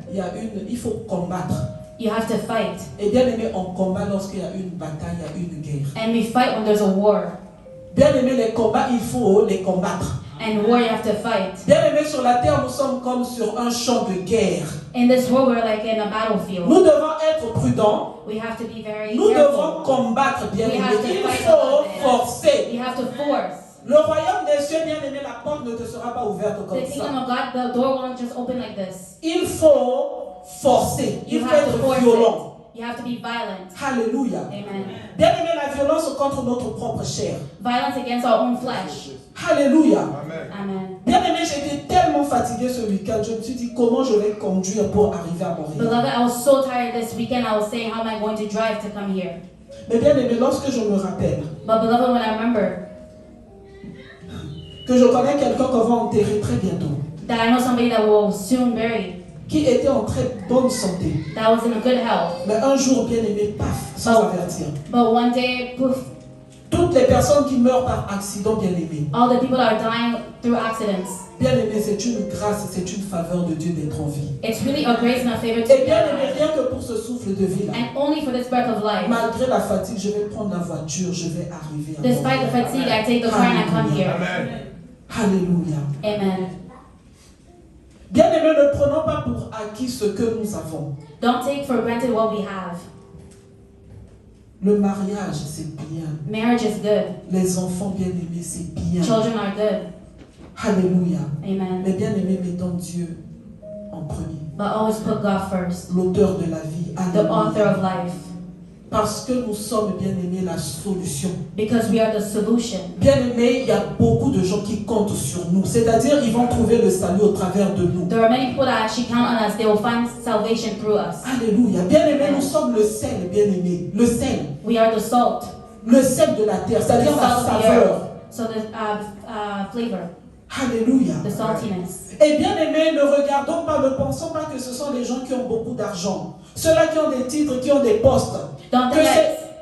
Il faut combattre. You have to fight. Et bien aimé, on combat lorsqu'il y a une bataille, il y a une guerre. And we fight when there's a war. Bien aimé, les combats, il faut les combattre. And war you have to fight. Bien aimé, sur la terre, nous sommes comme sur un champ de guerre. In this world we're like in a battlefield. Nous devons être prudents. We have to be very Nous devons careful. combattre, bien We aimé. have to Il fight faut about it. forcer. You have to force. Le royaume des cieux, bien aimé, la porte ne te sera pas ouverte comme The kingdom ça. of God, the door won't just open like this. Il faut forcer. Il You faut have to être force violent. it. You have to be violent. Alléluia. Amen. Bien aimé, la violence contre notre propre chair. Violence against our own flesh. Alléluia. Amen. Bien aimé, j'étais tellement fatigué ce week-end. Je me suis dit comment je vais conduire pour arriver à Montréal. Beloved, I was so tired this weekend. I was saying, how am I going to drive to come here? Mais bien aimé, lorsque je me rappelle But beloved, when I remember que je connais quelqu'un qu'on va enterrer très bientôt, that I know somebody that will soon bury, qui était en très bonne santé, that was in a good health, mais un jour, bien aimé, paf, sans avertir. but one day, poof, Toutes les personnes qui meurent par accident, bien aimé, all the people that are dying through accidents. bien aimé, c'est une grâce, c'est une faveur de Dieu d'être en vie. It's really a grace and a favor to Et be bien aimé, alive. rien que pour ce souffle de vie là, And only for this breath of life. malgré la fatigue, je vais prendre la voiture, je vais arriver à Despite the Montréal. fatigue, I take the car and I come here. Alléluia. Amen. Bien aimé, ne prenons pas pour acquis ce que nous avons. Don't take for granted what we have. Le mariage, c'est bien. Marriage is good. Les enfants, bien aimés, c'est bien. Children are good. Alléluia. Amen. Mais bien aimé, mettons Dieu en premier. But always put God first. L'auteur de la vie. The author Alléluia. of life. Parce que nous sommes, bien aimés, la solution. Because we are the solution. Bien aimés, il y a beaucoup de gens qui comptent sur nous. C'est-à-dire, ils vont trouver le salut au travers de nous. There are many people that actually count on us. They will find salvation through us. Alléluia. Bien aimés, nous sommes le sel, bien aimés. Le sel. We are the salt. Le sel de la terre, The c'est-à-dire la salt of the saveur. earth. So the flavor. Alléluia. The saltiness. Et bien aimés, ne regardons pas, ne pensons pas que ce sont les gens qui ont beaucoup d'argent. Ceux-là qui ont des titres, qui ont des postes. Don't think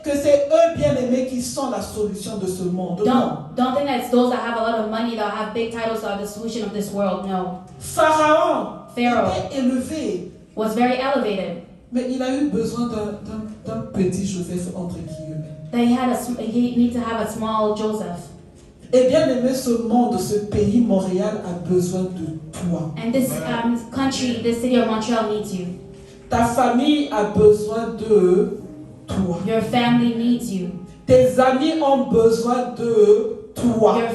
Que c'est eux, bien aimés, qui sont la solution de ce monde. Non. don't think that it's those that have a lot of money, that have big titles, that are the solution of this world. No. Pharaon Pharaoh était élevé, was very elevated, mais il a eu besoin d'un d'un petit Joseph entre guillemets. that he need to have a small Joseph. Et bien aimé, ce monde, ce pays, Montréal, a besoin de toi. And this country, this city of Montreal needs you. Ta famille a besoin de toi. Your family needs you. Tes amis ont besoin de toi. Your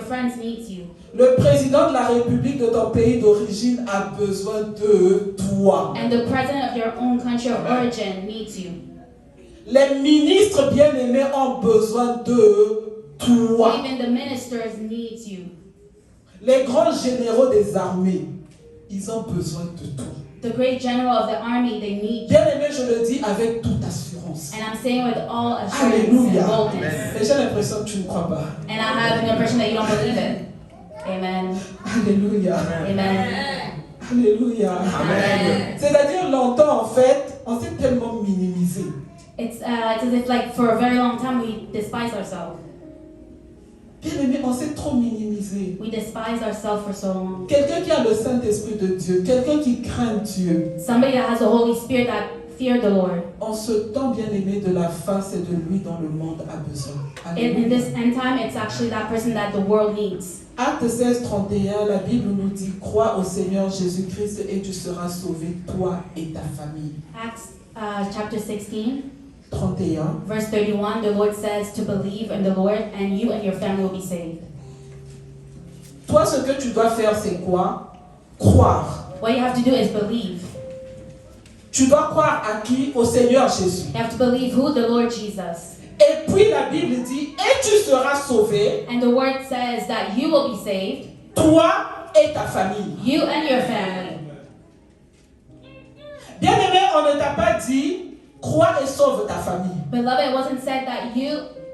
friends need you. Le président de la République de ton pays d'origine a besoin de toi. And the president of your own country of origin needs you. Les ministres bien-aimés ont besoin de toi. Even the ministers need you. Les grands généraux des armées, ils ont besoin de toi. The great general of the army, they need you. Bien-aimé, je le dis avec toute assurance. And I'm saying with all assurance Alléluia. and boldness. Mais j'ai l'impression que tu ne crois pas. And I have an impression that you don't believe it. Amen. Alléluia. Amen. Alléluia. Amen. C'est-à-dire, longtemps, en fait, on s'est tellement minimisé. It's as if like for a very long time we despise ourselves. Bien-aimé, on s'est trop minimisé. We despise ourselves for so long. Quelqu'un qui a le Saint-Esprit de Dieu, quelqu'un qui craint Dieu, Somebody that has the Holy Spirit that fear the Lord. en ce temps bien-aimé de la fin, c'est de lui dont le monde a besoin. In Alléluia. this end time, it's actually that person that the world needs. Acte 16, 31, la Bible nous dit: crois au Seigneur Jésus-Christ et tu seras sauvé, toi et ta famille. Acts chapter 16, 31. verse 31, the Lord says to believe in the Lord and you and your family will be saved. Toi, ce que tu dois faire, c'est quoi? Croire. What you have to do is believe. Tu dois croire à qui? Au Seigneur Jésus. You have to believe who? The Lord Jesus. Et puis la Bible dit: et tu seras sauvé, And the word says that you will be saved, toi et ta famille. you and your family. Bien-aimé, on ne t'a pas dit: crois et sauve ta famille. Beloved, it wasn't said that you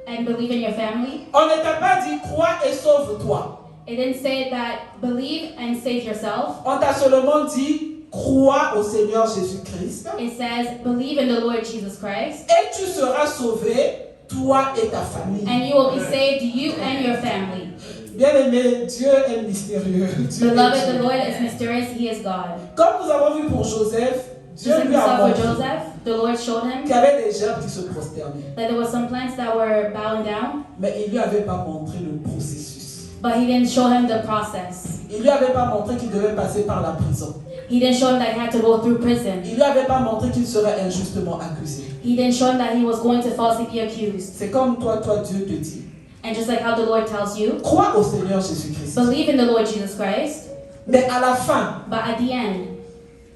and believe in your family. On ne t'a pas dit: crois et sauve-toi. It didn't say that believe and save yourself. On t'a seulement dit: crois au Seigneur Jésus-Christ It says believe in the Lord Jesus Christ et tu seras sauvé, toi et ta famille. and you will be saved, you and your family. Bien-aimé, Dieu est mystérieux. Dieu est Beloved, the Dieu. Lord is mysterious. He is God. Comme nous avons vu pour Joseph, Dieu Just like lui we a saw for montré Joseph, the Lord showed qu'il him y avait des gerbes qui se prosternaient. that there were some plants that were bowing down, Mais il ne lui avait pas montré le processus. but he didn't show him the process. Il ne lui avait pas montré qu'il devait passer par la prison. He didn't show him that he had to go through prison. Il ne lui avait pas montré qu'il serait injustement accusé. He didn't show him that he was going to falsely be accused. C'est comme toi, Dieu te dit: And just like how the Lord tells you, crois au Seigneur Jésus-Christ. believe in the Lord Jesus Christ, Mais à la fin, but at the end,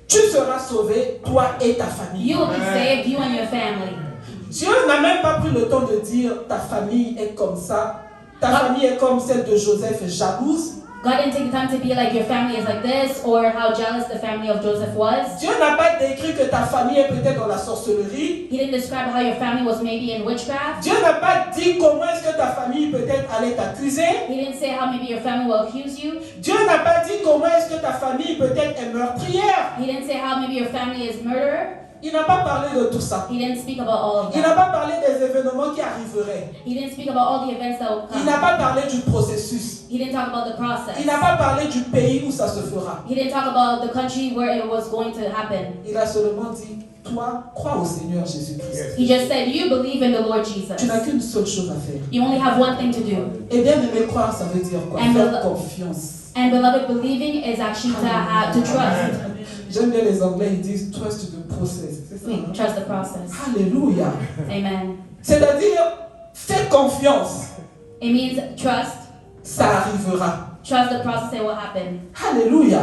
tu seras sauvé, toi et ta famille. you will be saved, you and your family. Dieu n'a même pas pris le temps de dire: ta famille est comme ça, ta famille est comme celle de Joseph, jalouse. God didn't take the time to be like your family is like this or how jealous the family of Joseph was. Dieu n'a pas décrit que ta famille est peut-être dans la sorcellerie. He didn't describe how your family was maybe in witchcraft. Dieu n'a pas dit comment est-ce que ta famille peut-être allait t'accuser. He didn't say how maybe your family will accuse you. Dieu n'a pas dit comment est-ce que ta famille peut-être est meurtrière. He didn't say how maybe your family is murderer. Il n'a pas parlé de tout ça. He didn't speak about all of Il n'a that. pas parlé des événements qui arriveraient. He didn't speak about all the events that will Il n'a come. pas parlé du processus. He didn't talk about the process. Il n'a pas parlé du pays où ça se fera. He didn't talk about the country where it was going to happen. Il a seulement dit: toi, crois au Seigneur Jésus-Christ. He just said, you believe in the Lord Jesus. Tu n'as qu'une seule chose à faire. You only have one thing to do. Et bien aimer croire, ça veut dire quoi? And Faire confiance. And beloved, believing is actually to trust. J'aime bien les Anglais, ils disent trust the process. C'est ça, We hein? trust the process. Alléluia. Amen. C'est-à-dire, fais confiance, It means trust. ça arrivera. Trust the process, it will happen. Alléluia.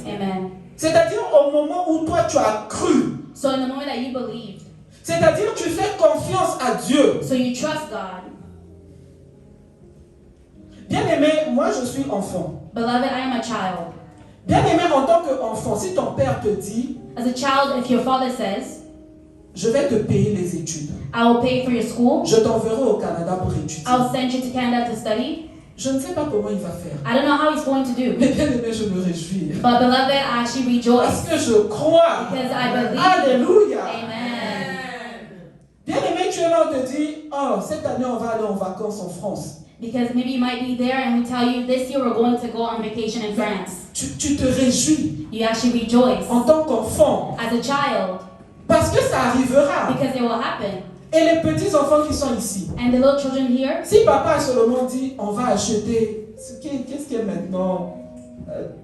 Amen. C'est-à-dire, au moment où toi tu as cru, So in the moment that you believed, c'est-à-dire tu fais confiance à Dieu. so you trust God. Bien aimé, moi je suis enfant. Beloved, I am a child. Bien aimé, en tant qu'enfant, si ton père te dit: As a child, if your father says, je vais te payer les études, I will pay for your school, je t'enverrai au Canada pour étudier. I'll send you to Canada to study, Je ne sais pas comment il va faire. I don't know how he's going to do. Mais bien aimé, je me réjouis. But beloved, I actually Parce rejoice que je crois. because I believe. Alléluia. Amen. Bien aimé, tu es là, on te dit: oh, cette année on va aller en vacances en France. Because maybe you might be there and we tell you this year we're going to go on vacation in France. Tu te réjouis You actually rejoice. en tant qu'enfant. As a child, Parce que ça arrivera. because it will happen. Et les petits enfants qui sont ici, And the little children here, si papa a seulement dit on va acheter, qu'est-ce qui est maintenant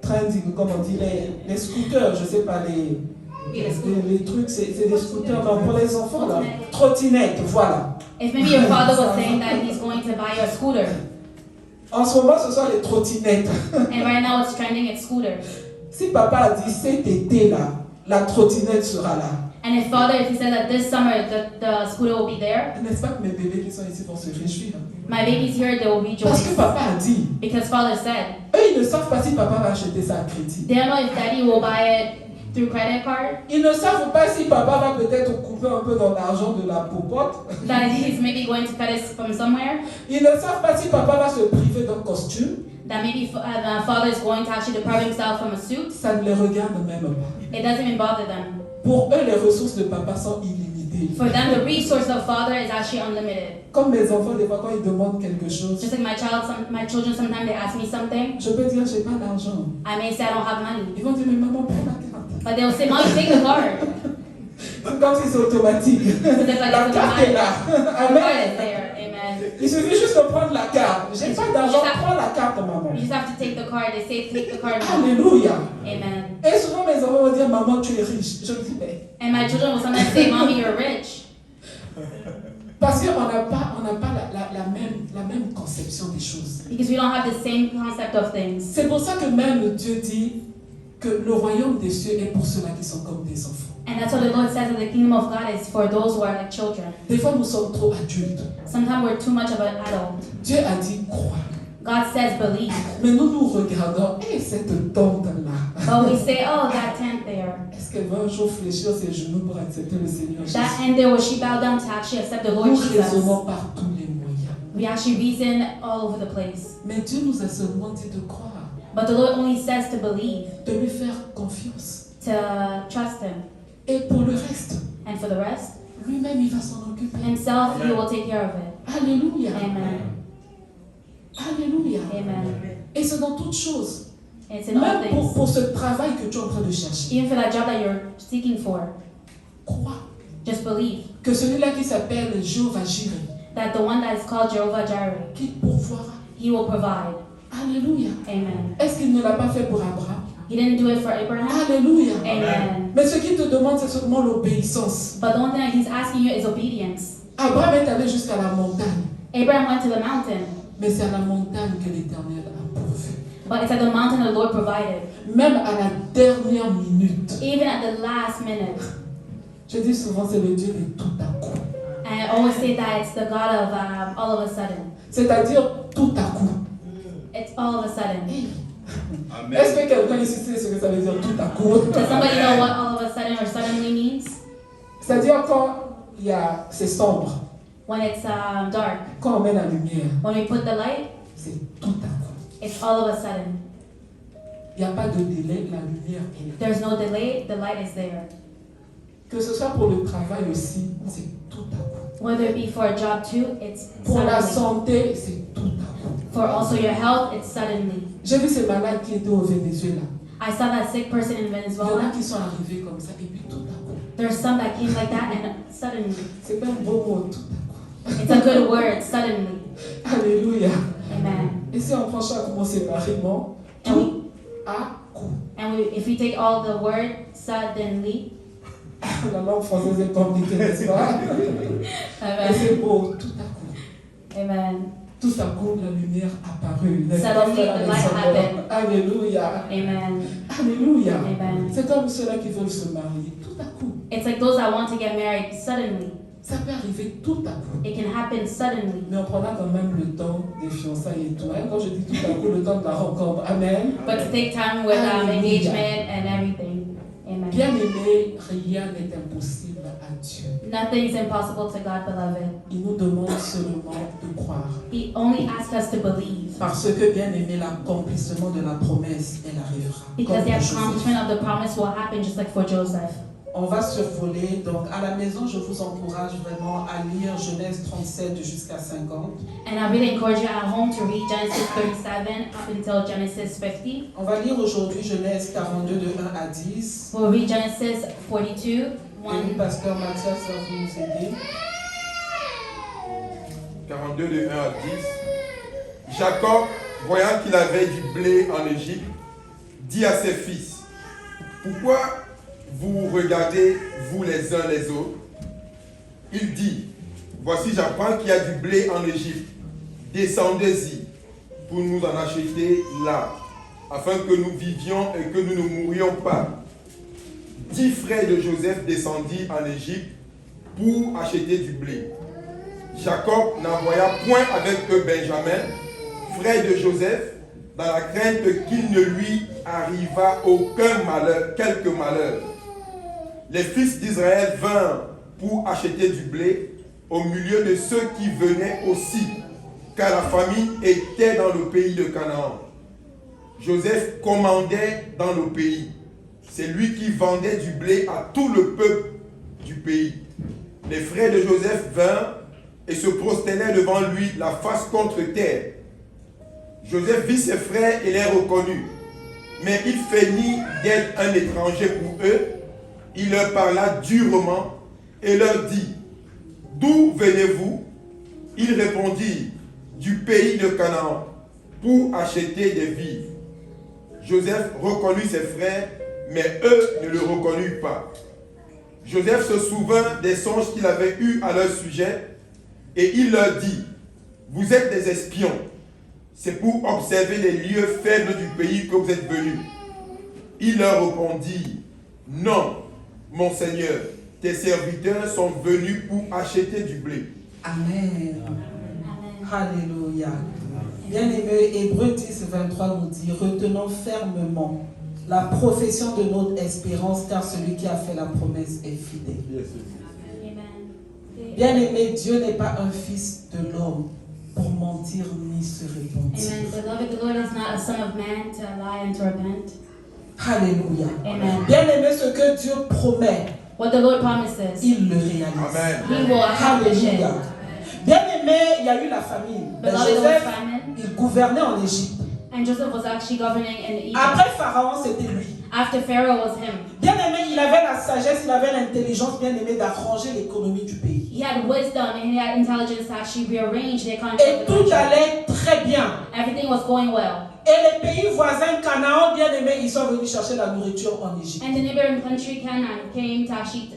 trending, comme on dit, les scooters, je sais pas, les trucs, c'est des scooters non, pour les enfants là. Trottinettes, voilà. if maybe your father was saying that he's going to buy you a scooter, En ce moment, ce sont les trottinettes. and right now it's trending at scooters. Si papa a dit cet été là, la trottinette sera là. And if he said that this summer the scooter will be there, N'est-ce pas que mes bébés qui sont ici vont se réjouir? my babies here, they will Parce que rejoice. papa a dit. Because father said, Eux, ils ne savent pas si papa va acheter ça à crédit. they don't know if daddy will buy it through credit card, Ils ne savent pas si papa va peut-être couper un peu dans l'argent de la popote. that he's maybe going to cut it from somewhere, Ils ne savent pas si papa va se priver d'un costume. that maybe father is going to actually deprive himself from a suit. Ça ne les regarde même pas. It doesn't even bother them. Pour eux, les ressources de papa sont illimitées. For them, the resource of father is actually unlimited. Comme mes enfants, des fois, quand ils demandent quelque chose, Just like my children, sometimes they ask me something. je peux dire, j'ai pas d'argent. I may say I don't have money, Ils vont dire, mais maman, prends la carte. but they'll say, "Mom, take the card." C'est comme si c'est automatique. Because it's like La it's carte est là. The card is Amen. there. Amen. Il suffit juste de prendre la carte. J'ai pas d'argent, prends la carte, maman. You just have to take the card. They say take the card. Alléluia. Amen. Et souvent, mes enfants vont dire, maman, tu es riche. Je me dis, mais. And my children will sometimes say, "Mommy, you're rich," Parce qu'on n'a pas la même conception des choses. because we don't have the same concept of things. C'est pour ça que même Dieu dit que le royaume des cieux est pour ceux-là qui sont comme des enfants. And that's what the Lord says that the kingdom of God is for those who are like children. Des fois, nous sommes trop adultes. Sometimes we're too much of an adult. Dieu a dit crois. God says believe, Mais nous regardons, et cette tante-là, but we say, "Oh, that tent there." est-ce qu'elle va un jour fléchir ses genoux pour accepter le Seigneur Jésus? That and there, will she bow down to actually accept the Lord Nous Jesus? raisonnons par tous les moyens. We actually reason all over the place. Mais Dieu nous a seulement dit de croire, But the Lord only says to believe, de lui faire confiance. to trust Him. Et pour le reste, And for the rest, lui-même, il va s'en occuper. Himself, He will take care of it. Alléluia. Amen. Alléluia. Amen. Et c'est dans toutes choses. It's in all Même things. pour ce travail que tu es en train de chercher. Even for that job that you're seeking for, Crois just believe que celui-là qui s'appelle Jéhovah Jireh, that the one that is called Jehovah Jireh, qui pourvoira. He will provide. Alléluia. Amen. Est-ce qu'il ne l'a pas fait pour Abraham? He didn't do it for Abraham. Alléluia. Amen. Mais ce qu'il te demande, c'est seulement l'obéissance. But the one thing that He's asking you is obedience. Abraham est allé jusqu'à la montagne. Abraham went to the mountain, Mais c'est à la montagne que l'Éternel a pourvu. but it's at the mountain the Lord provided. Même à la dernière minute. Even at the last minute. Je dis souvent, c'est le Dieu de tout à coup. And I always say that it's the God of all of a sudden. C'est-à-dire tout à coup. It's all of a sudden. Hey. Amen. Est-ce que quelqu'un ici sait ce que ça veut dire tout à coup? Does somebody know what all of a sudden or suddenly means? C'est-à-dire quand c'est sombre, When it's dark. quand on met la lumière, When we put the light, c'est tout à coup. it's all of a sudden. Il n'y a pas de délai, la lumière est là. There's no delay, the light is there. Que ce soit pour le travail aussi, c'est tout à coup. Whether it be for a job too, it's Pour la suddenly. santé, c'est tout à coup. For also your health, it's suddenly. J'ai vu ces malades qui étaient au Venezuela. I saw that sick person in Il y en a Venezuela. qui sont arrivés comme ça et puis tout à coup. There's some that came like that and suddenly. C'est pas un beau mot, tout à coup. It's a good word, suddenly. Alléluia. Amen. Et si on prend chaque mot séparément, And we, tout à coup. if we take all the word suddenly, La langue française est compliquée, n'est-ce pas? Mais amen. c'est beau, tout à coup. Amen. Tout à coup, la lumière apparut. n'est-ce pas, Suddenly, frères the et light sœurs? happened. Alléluia. Amen. Alléluia. Amen. C'est comme ceux-là qui veulent se marier. Tout à coup. It's like those that want to get married suddenly. Ça peut arriver tout à coup. It can happen suddenly. Mais on prendra quand même le temps des fiançailles et tout. Hein? Quand je dis tout à coup, le temps de la rencontre. Amen. But to take time with Hallelujah. engagement and everything. Amen. Bien aimé, rien n'est impossible à Dieu. Nothing's impossible to God, beloved. Il nous demande seulement de croire. He only asks us to believe. Parce que, bien aimé, l'accomplissement de la promesse, elle arrivera. Because Comme the pour Joseph. accomplishment of the promise will happen just like for Joseph. On va survoler. Donc, à la maison, je vous encourage vraiment à lire Genèse 37 jusqu'à 50. And I really encourage you at home to read Genesis 37 up until Genesis 50. On va lire aujourd'hui Genèse 42 de 1 à 10. We'll read Genesis 42, 1 Et pasteur Mathias va nous aider. 42 de 1 à 10. Jacob, voyant qu'il avait du blé en Égypte, dit à ses fils, pourquoi vous regardez, vous les uns les autres? Il dit, voici j'apprends qu'il y a du blé en Égypte. Descendez-y pour nous en acheter là, afin que nous vivions et que nous ne mourions pas. 10 frères de Joseph descendirent en Égypte pour acheter du blé. Jacob n'envoya point avec eux Benjamin, frère de Joseph, dans la crainte qu'il ne lui arriva aucun malheur, quelque malheur. Les fils d'Israël vinrent pour acheter du blé au milieu de ceux qui venaient aussi, car la famine était dans le pays de Canaan. Joseph commandait dans le pays. C'est lui qui vendait du blé à tout le peuple du pays. Les frères de Joseph vinrent et se prosternèrent devant lui, la face contre terre. Joseph vit ses frères et les reconnut. Mais il feignit d'être un étranger pour eux. Il leur parla durement et leur dit, d'où venez-vous? Ils répondirent, du pays de Canaan, pour acheter des vivres. Joseph reconnut ses frères, mais eux ne le reconnurent pas. Joseph se souvint des songes qu'il avait eus à leur sujet, et il leur dit, vous êtes des espions. C'est pour observer les lieux faibles du pays que vous êtes venus. Il leur répondit, non, mon Seigneur, tes serviteurs sont venus pour acheter du blé. Amen. Alléluia. Bien-aimé, Hébreux 10, 23 nous dit, retenons fermement la profession de notre espérance, car celui qui a fait la promesse est fidèle. Bien-aimé, Dieu n'est pas un fils de l'homme pour mentir ni se repentir. Amen. Beloved, the Lord is not a son of man to lie and to repent. Alléluia. Amen. Bien-aimé, ce que Dieu promet, What the Lord promises, il le réalise. Amen. He will accomplish it. Alléluia. Bien-aimé, il y a eu la famine. Mais Beloved, there was Joseph, famine, il gouvernait en Égypte. and Joseph was actually governing in Egypt. Après Pharaon, c'était lui. After Pharaoh was him. Bien-aimé, il avait la sagesse, il avait l'intelligence, bien-aimé, d'arranger l'économie du pays. He had wisdom and he had intelligence to actually rearrange the economy Et of the tout country. allait très bien. Everything was going well. Et les pays voisins, Canaan, bien-aimés, ils sont venus chercher la nourriture en Égypte. And the neighboring country, Canaan, came to actually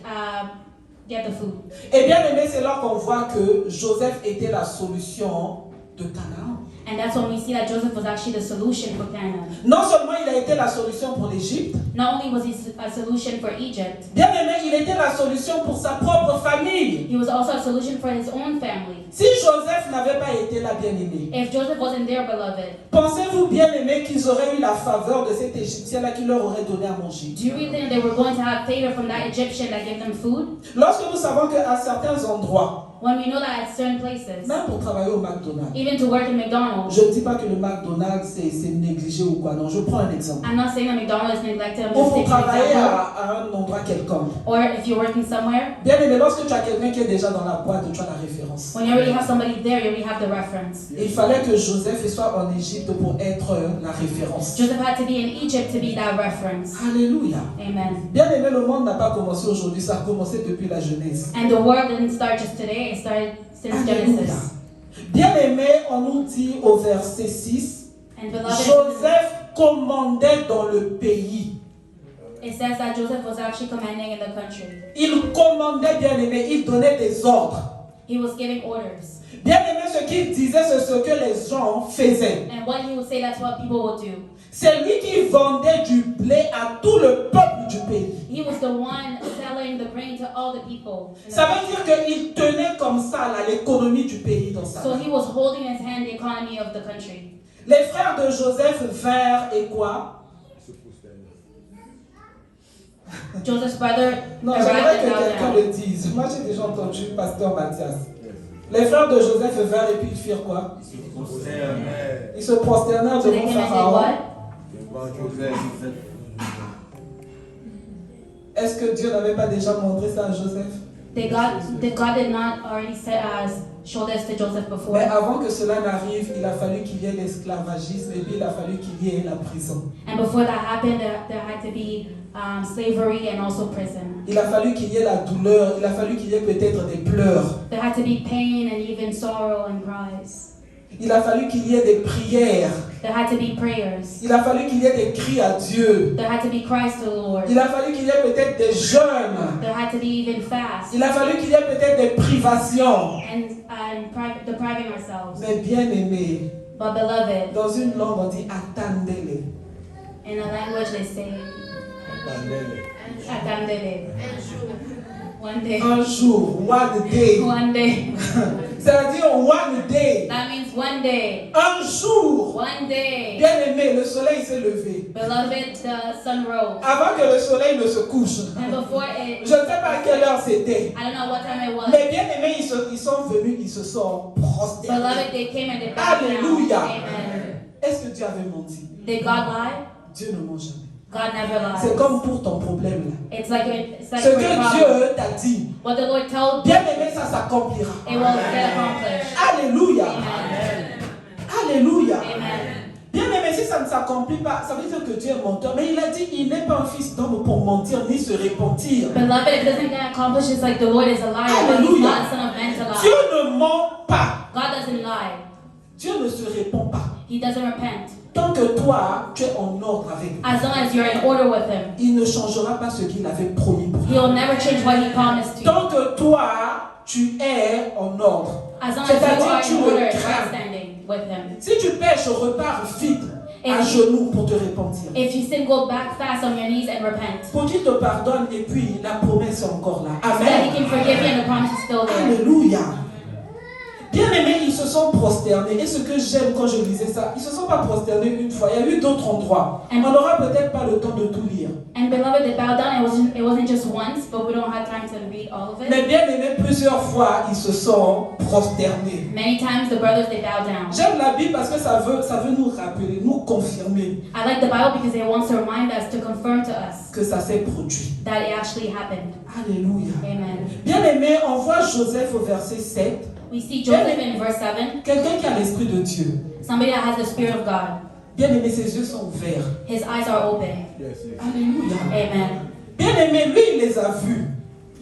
get the food. Et bien-aimé, c'est là qu'on voit que Joseph était la solution de Canaan. And that's when we see that Joseph was actually the solution for Canaan. Non seulement il a été la solution pour l'Égypte, Not only was he a solution for Egypt, bien-aimé, il était la solution pour sa propre famille. he was also a solution for his own family. Si Joseph n'avait pas été là, bien-aimé, If Joseph wasn't there, beloved, pensez-vous, bien-aimé, qu'ils auraient eu la faveur de cet Égyptien-là qui leur aurait donné à manger? do you really think they were going to have favor from that Egyptian that gave them food? Lorsque nous savons qu'à certains endroits, When we know that at certain places, même pour travailler au McDonald's, even to work in McDonald's, je ne dis pas que le McDonald's c'est négligé ou quoi, non, je prends un exemple. I'm not saying that McDonald's is neglected, I'm Ou just pour taking an travailler example. à un endroit quelconque. Or if you're working somewhere, Bien aimé, lorsque tu as quelqu'un qui est déjà dans la boîte, tu as la référence. when you already have somebody there, you already have the reference. Il fallait que Joseph soit en Égypte pour être la référence. Joseph had to be in Egypt to be that reference. Alléluia. Amen. Bien aimé, le monde n'a pas commencé aujourd'hui, ça a commencé depuis la Genèse. And the world didn't start just today, it started since Alléluia. Genesis. Bien aimé, on nous dit au verset 6, And beloved, Joseph commandait dans le pays. it says that Joseph was actually commanding in the country. Il commandait, bien aimé, il donnait des ordres. He was giving orders. Bien aimé, ce qu'il disait, c'est ce que les gens faisaient. And what he would say, that's what people would do. C'est lui qui vendait du blé à tout le peuple du pays. He was the one selling the grain to all the people. Ça veut dire qu'il tenait comme ça là, l'économie du pays dans sa So main. he was holding in his hand the economy of the country. Les frères de Joseph vinrent et quoi? Joseph's brother Non, arrived j'aimerais and que bowed quelqu'un down. le dise. Moi j'ai déjà entendu pasteur Mathias. Les frères de Joseph vinrent et puis ils firent quoi? Ils se prosternèrent So they devant came and said Pharaon. what? Est-ce que Dieu n'avait pas déjà montré ça à Joseph? God did not already show this to Joseph before. Mais avant que cela n'arrive, il a fallu qu'il y ait l'esclavagisme et puis il a fallu qu'il y ait la prison. And before that happened, there had to be slavery and also prison. Il a fallu qu'il y ait la douleur, il a fallu qu'il y ait peut-être des pleurs. There had to be pain and even sorrow and cries. Il a fallu qu'il y ait des prières. There had to be prayers. Il a fallu qu'il y ait des cris à Dieu. There had to be cries to the Lord. Il a fallu qu'il y ait peut-être des jeûnes. There had to be even fast Il a fallu qu'il y ait peut-être des privations. depriving ourselves. Mais bien aimé, But beloved, dans une langue on dit attendez-les. in a language they say, "Atandele." One day. Un jour, one day. One day. Ça veut dire one day. That means one day. Un jour. One day. Bien aimé, le soleil s'est levé. Beloved, the sun rose. Avant que le soleil ne se couche. And before it, Je ne sais pas à quelle heure c'était. I don't know what time it was. Mais bien aimé, ils sont venus, ils se sont prosternés. Beloved, they came and they bowed down. Alléluia. Amen. Est-ce que Dieu avait menti? Did God lie? Dieu ne ment jamais. God never lies. C'est comme pour ton problème là. It's like Ce for your que problem. Dieu t'a dit, What the Lord told you, bien aimé, ça s'accomplira. it will get accomplished. Alléluia. Amen. Alléluia. Amen. Bien aimé, si ça ne s'accomplit pas, ça veut dire que Dieu est menteur. Mais il a dit, il n'est pas un fils d'homme pour mentir ni se repentir. Beloved, if it doesn't get accomplished, it's like the Lord is a liar, but he's not a son of man to Dieu lie. ne ment pas. God doesn't lie. Dieu ne se répond pas. He doesn't repent. Tant que toi, tu es en ordre avec lui, As long as you're in order with him, il ne changera pas ce qu'il avait promis pour toi. he'll never change what he promised to you. Tant que toi, tu es en ordre. As long as you C'est-à-dire, are tu in le order, crains. right standing with him. Si tu pêches, repars vite à genoux pour te repentir. If you sin, go back fast on your knees and repent. Pour qu'il te pardonne et puis la promesse est encore là. So that he Amen. can forgive you and the promise is still there. Alléluia. Bien aimés, ils se sont prosternés. Et ce que j'aime quand je lisais ça, ils ne se sont pas prosternés une fois. Il y a eu d'autres endroits. On n'aura peut-être pas le temps de tout lire. And beloved, they bowed down. It wasn't just once, but we don't have time to read all of it. Mais bien aimés, plusieurs fois, ils se sont prosternés. Many times the brothers, they bow down. J'aime la Bible parce que ça veut nous rappeler, nous confirmer I like the Bible because it wants to remind us, to confirm to us que ça s'est produit. that it actually happened. Alléluia. Amen. Bien aimé, on voit Joseph au verset 7. We see Joseph in verse 7. Quelqu'un qui a l'esprit de Dieu. Somebody that has the Spirit of God. Bien aimé, ses yeux sont ouverts. His eyes are open. Alléluia. Amen. Bien aimé, lui, il les a vus.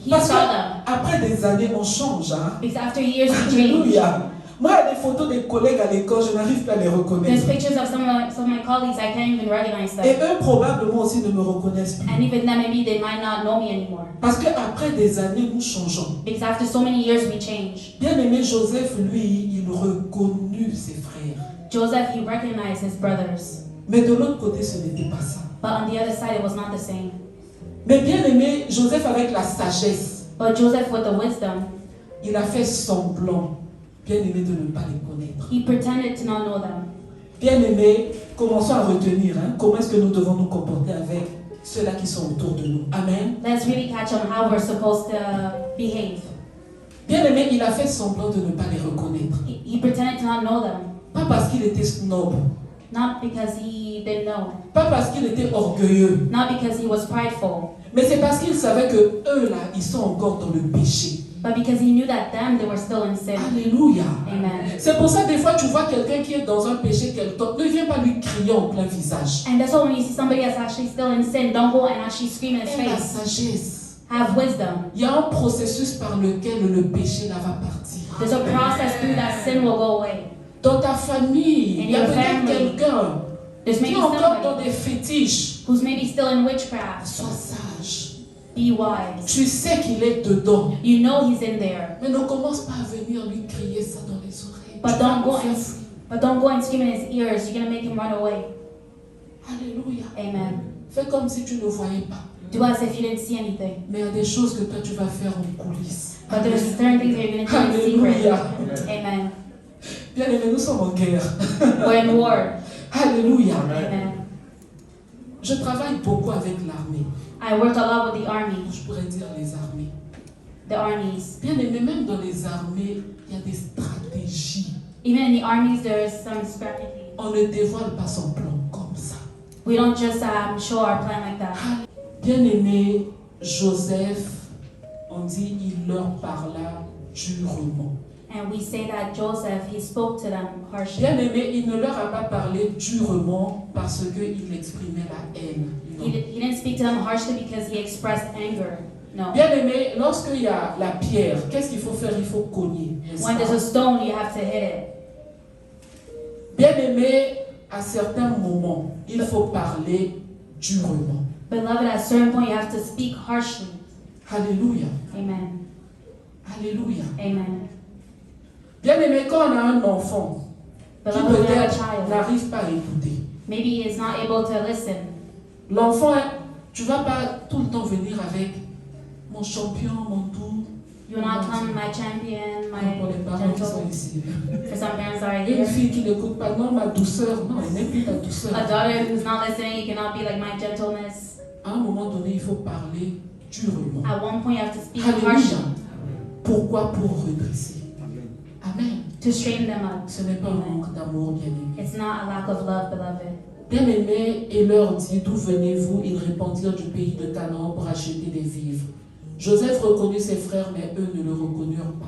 He Parce saw them. qu'après des années, on change. Hein? Because after years we change. Alléluia. Moi, il y a des photos des collègues à l'école, je n'arrive pas à les There's reconnaître. pictures of some of my colleagues, I can't even recognize Et them. eux, probablement aussi, ne me reconnaissent plus. And even then, maybe they might not know me anymore. Parce qu'après des années, nous changeons. Because after so many years, we change. Bien aimé, Joseph, lui, il reconnut ses frères. Joseph, he recognized his brothers. Mais de l'autre côté, ce n'était pas ça. But on the other side, it was not the same. Mais bien aimé, Joseph, avec la sagesse, But Joseph, with the wisdom, il a fait semblant, bien aimé, de ne pas les connaître. he pretended to not know them. Bien aimé, commençons à retenir comment est-ce que nous devons nous comporter avec ceux-là qui sont autour de nous. Amen. Let's really catch on how we're supposed to behave. Bien aimé, il a fait semblant de ne pas les reconnaître. He pretended to not know them. Pas parce qu'il était snob, Not because he didn't know. pas parce qu'il était orgueilleux, Not because he was prideful. mais c'est parce qu'il savait que eux là, ils sont encore dans le péché. But because he knew that them, they were still in sin. Alléluia. Amen. C'est pour ça des fois tu vois quelqu'un qui est dans un péché quelconque, ne viens pas lui crier en plein visage. And that's why when you see somebody that's actually still in sin, don't go and actually scream in his Et la face. sagesse. Have wisdom. Il y a un processus par lequel le péché là va partir. There's a process through that sin will go away. Dans ta famille, il y a In your peut-être family. quelqu'un There's qui maybe est encore dans somebody des fétiches. who's maybe still in witchcraft. Sois sage. Be wise. Tu sais qu'il est dedans. You know he's in there. Mais ne commence pas à venir lui crier ça dans les oreilles. But Tu vas don't go le faire and fuir. but don't go and scream in his ears. You're gonna make him run away. Alléluia. Amen. Fais comme si tu ne voyais pas. Do as if you didn't see anything. Mais il y a des choses que toi tu vas faire en coulisses. But there's certain things that you're gonna do in secret. Alléluia. Amen. Bien aimé, nous sommes en guerre. We're in war. Alléluia. Amen. Je travaille beaucoup avec l'armée. I work a lot with the army, Je pourrais dire les armées. the armies. Bien aimé, même dans les armées, il y a des stratégies. Even in the armies, there's some strategy. On ne dévoile pas son plan comme ça. We don't just show our plan like that. Bien aimé, Joseph, on dit, il leur parla durement. And we say that Joseph, he spoke to them harshly. Bien aimé, il ne leur a pas parlé durement parce qu'il exprimait la haine. Non. He didn't speak to them harshly because he expressed anger. No. Bien aimé, lorsqu'il y a la pierre, qu'est-ce qu'il faut faire? Il faut cogner. n'est-ce When pas? there's a stone, you have to hit it. Bien aimé, à certains moments, il faut parler durement. Beloved, at a certain point, you have to speak harshly. Alléluia. Amen. Alléluia. Amen. Bien aimé, quand on a un enfant qui Beloved, when you have a peut-être child, n'arrive pas à écouter, maybe he is not able to listen. l'enfant, tu ne vas pas tout le temps venir avec mon champion, mon tout. You will not come, my champion, Pour les my parents qui sont gentle. ici. For some parents are Une here. fille qui n'écoute pas, non, ma douceur, non, elle n'aime plus ta douceur. A daughter who's not listening, you cannot be like my gentleness. À un moment donné, il faut parler durement. At one point, you have to speak Alléluia. harshly Pourquoi? Pour redresser. Amen. to straighten them up. Ce n'est pas un manque d'amour, bien aimé. It's not a lack of love, beloved. Bien aimé, et leur dit, d'où venez-vous? Ils répondirent du pays de Canaan pour acheter des vivres. Joseph reconnut ses frères, mais eux ne le reconnurent pas.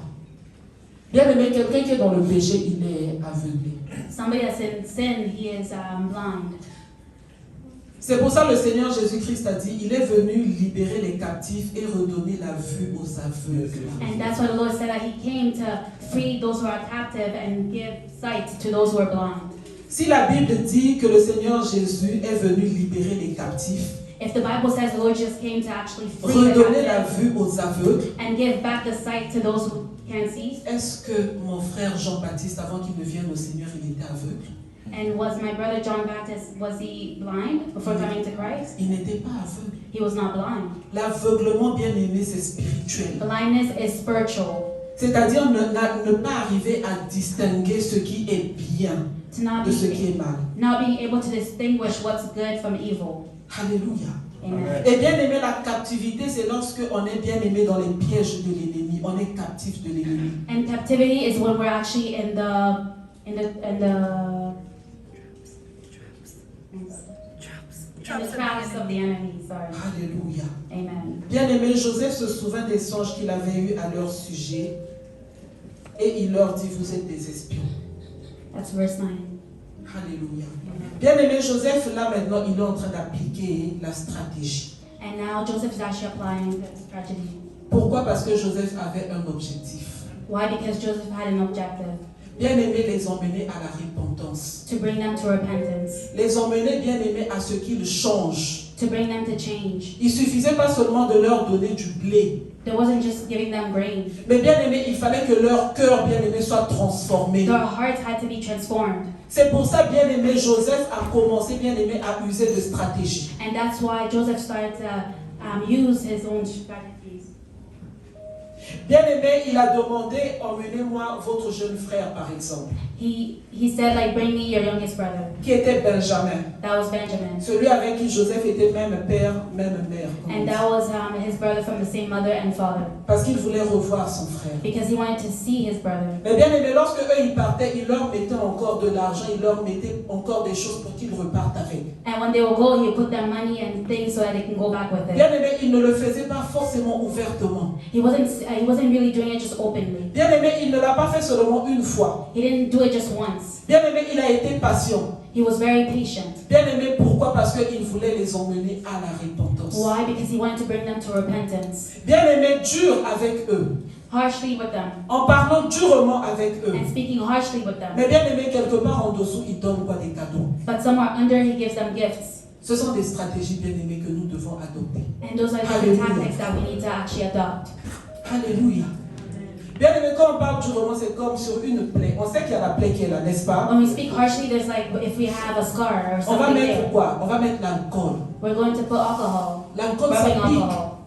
Bien aimé, quelqu'un qui est dans le péché, il est aveuglé. Somebody that's in sin, he is blind. C'est pour ça que le Seigneur Jésus-Christ a dit, il est venu libérer les captifs et redonner la vue aux aveugles. And that's why the Lord said that he came to free those who are captive and give sight to those who are blind. Si la Bible dit que le Seigneur Jésus est venu libérer les captifs, If the Bible says the Lord just came to actually free the redonner la captive vue aux aveugles, and give back the sight to those who can't see, est-ce que mon frère Jean-Baptiste, avant qu'il ne vienne au Seigneur, il était aveugle? and was my brother John Baptist, was he blind before coming to Christ? Il n'était pas aveugle. He was not blind. L'aveuglement, bien aimé, c'est spirituel. Blindness is spiritual. C'est-à-dire ne pas arriver à distinguer ce qui est bien To not de ce qui be est mal. not being able to distinguish what's good from evil. Alléluia. Amen. Et bien aimé, la captivité, c'est lorsque on est bien aimé dans les pièges de l'ennemi. On est captif de l'ennemi. And captivity is when we're actually in the in the traps of the enemy. Sorry. Alléluia. Amen. Bien aimé, Joseph se souvint des songes qu'il avait eus à leur sujet. Et il leur dit, vous êtes des espions. That's verse 9. Alléluia. Amen. Bien aimé, Joseph, là maintenant, il est en train d'appliquer la stratégie. And now Joseph is actually applying the strategy. Pourquoi? Parce que Joseph avait un objectif. Why? Because Joseph had an objective Bien aimé, les emmener à la repentance. to bring them to repentance, Les emmener, bien aimé, à ce qu'ils changent. to bring them to change. Il suffisait pas seulement de leur donner du blé. There wasn't just giving them grain. Mais bien aimé, il fallait que leur cœur, bien aimé, soit transformé. Their hearts had to be transformed. C'est pour ça, bien aimé, Joseph a commencé, bien aimé, à user de stratégies. And that's why Joseph started to use his own strategies. Bien aimé, il a demandé, emmenez-moi votre jeune frère, par exemple, He said, like, bring me your youngest brother. qui était Benjamin. That was Benjamin. Celui avec qui Joseph était même père, même mère. comme on And dit. that was his brother from the same mother and father. Parce qu'il voulait revoir son frère. Because he wanted to see his brother. Mais bien aimé, lorsque eux ils partaient, ils leur mettaient encore de l'argent, ils leur mettaient encore des choses pour qu'ils repartent avec. And when they would go, he would put their money and things so that they can go back with it. Bien aimé, il ne le faisait pas forcément ouvertement. He wasn't really doing it just openly. Bien aimé, il ne l'a pas fait seulement une fois. He didn't do it just once. Bien aimé, il a été patient. He was very patient. Bien aimé, pourquoi? Parce qu'il voulait les emmener à la repentance. Why? Because he wanted to bring them to repentance. Bien aimé, dur avec eux. Harshly with them. En parlant durement avec eux. And speaking harshly with them. Mais bien aimé, quelque part en dessous, il donne quoi? Des cadeaux. But somewhere under, he gives them gifts. Ce sont des stratégies, bien aimées, que nous devons adopter. And those are the Hallelujah. tactics that we need to actually adopt. Alléluia. Bien aimé, quand on parle durement, c'est comme sur une plaie. On sait qu'il y a la plaie qui est là, n'est-ce pas? When we speak harshly, there's like, if we have a scar or On va something mettre there, quoi? On va mettre l'alcool. we're going to put alcohol. L'alcool, Rubbing ça pique. alcohol.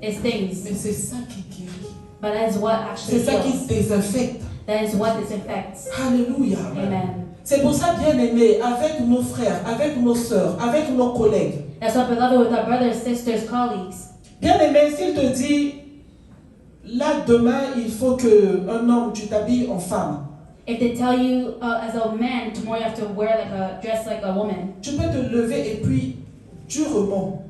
It stings. Mais c'est ça qui guérit. But that is what actually C'est ça qui heals. désinfecte. That is what disinfects. Alléluia. Amen. C'est pour ça, bien aimé, avec nos frères, avec nos sœurs, avec nos collègues. That's what, beloved, with our brothers, sisters, colleagues. Bien aimé, s'il te dit, là, demain, il faut qu'un homme, tu t'habilles en femme. If they tell you as a man, tomorrow you have to wear dress like a woman, Tu peux te lever et puis, durement,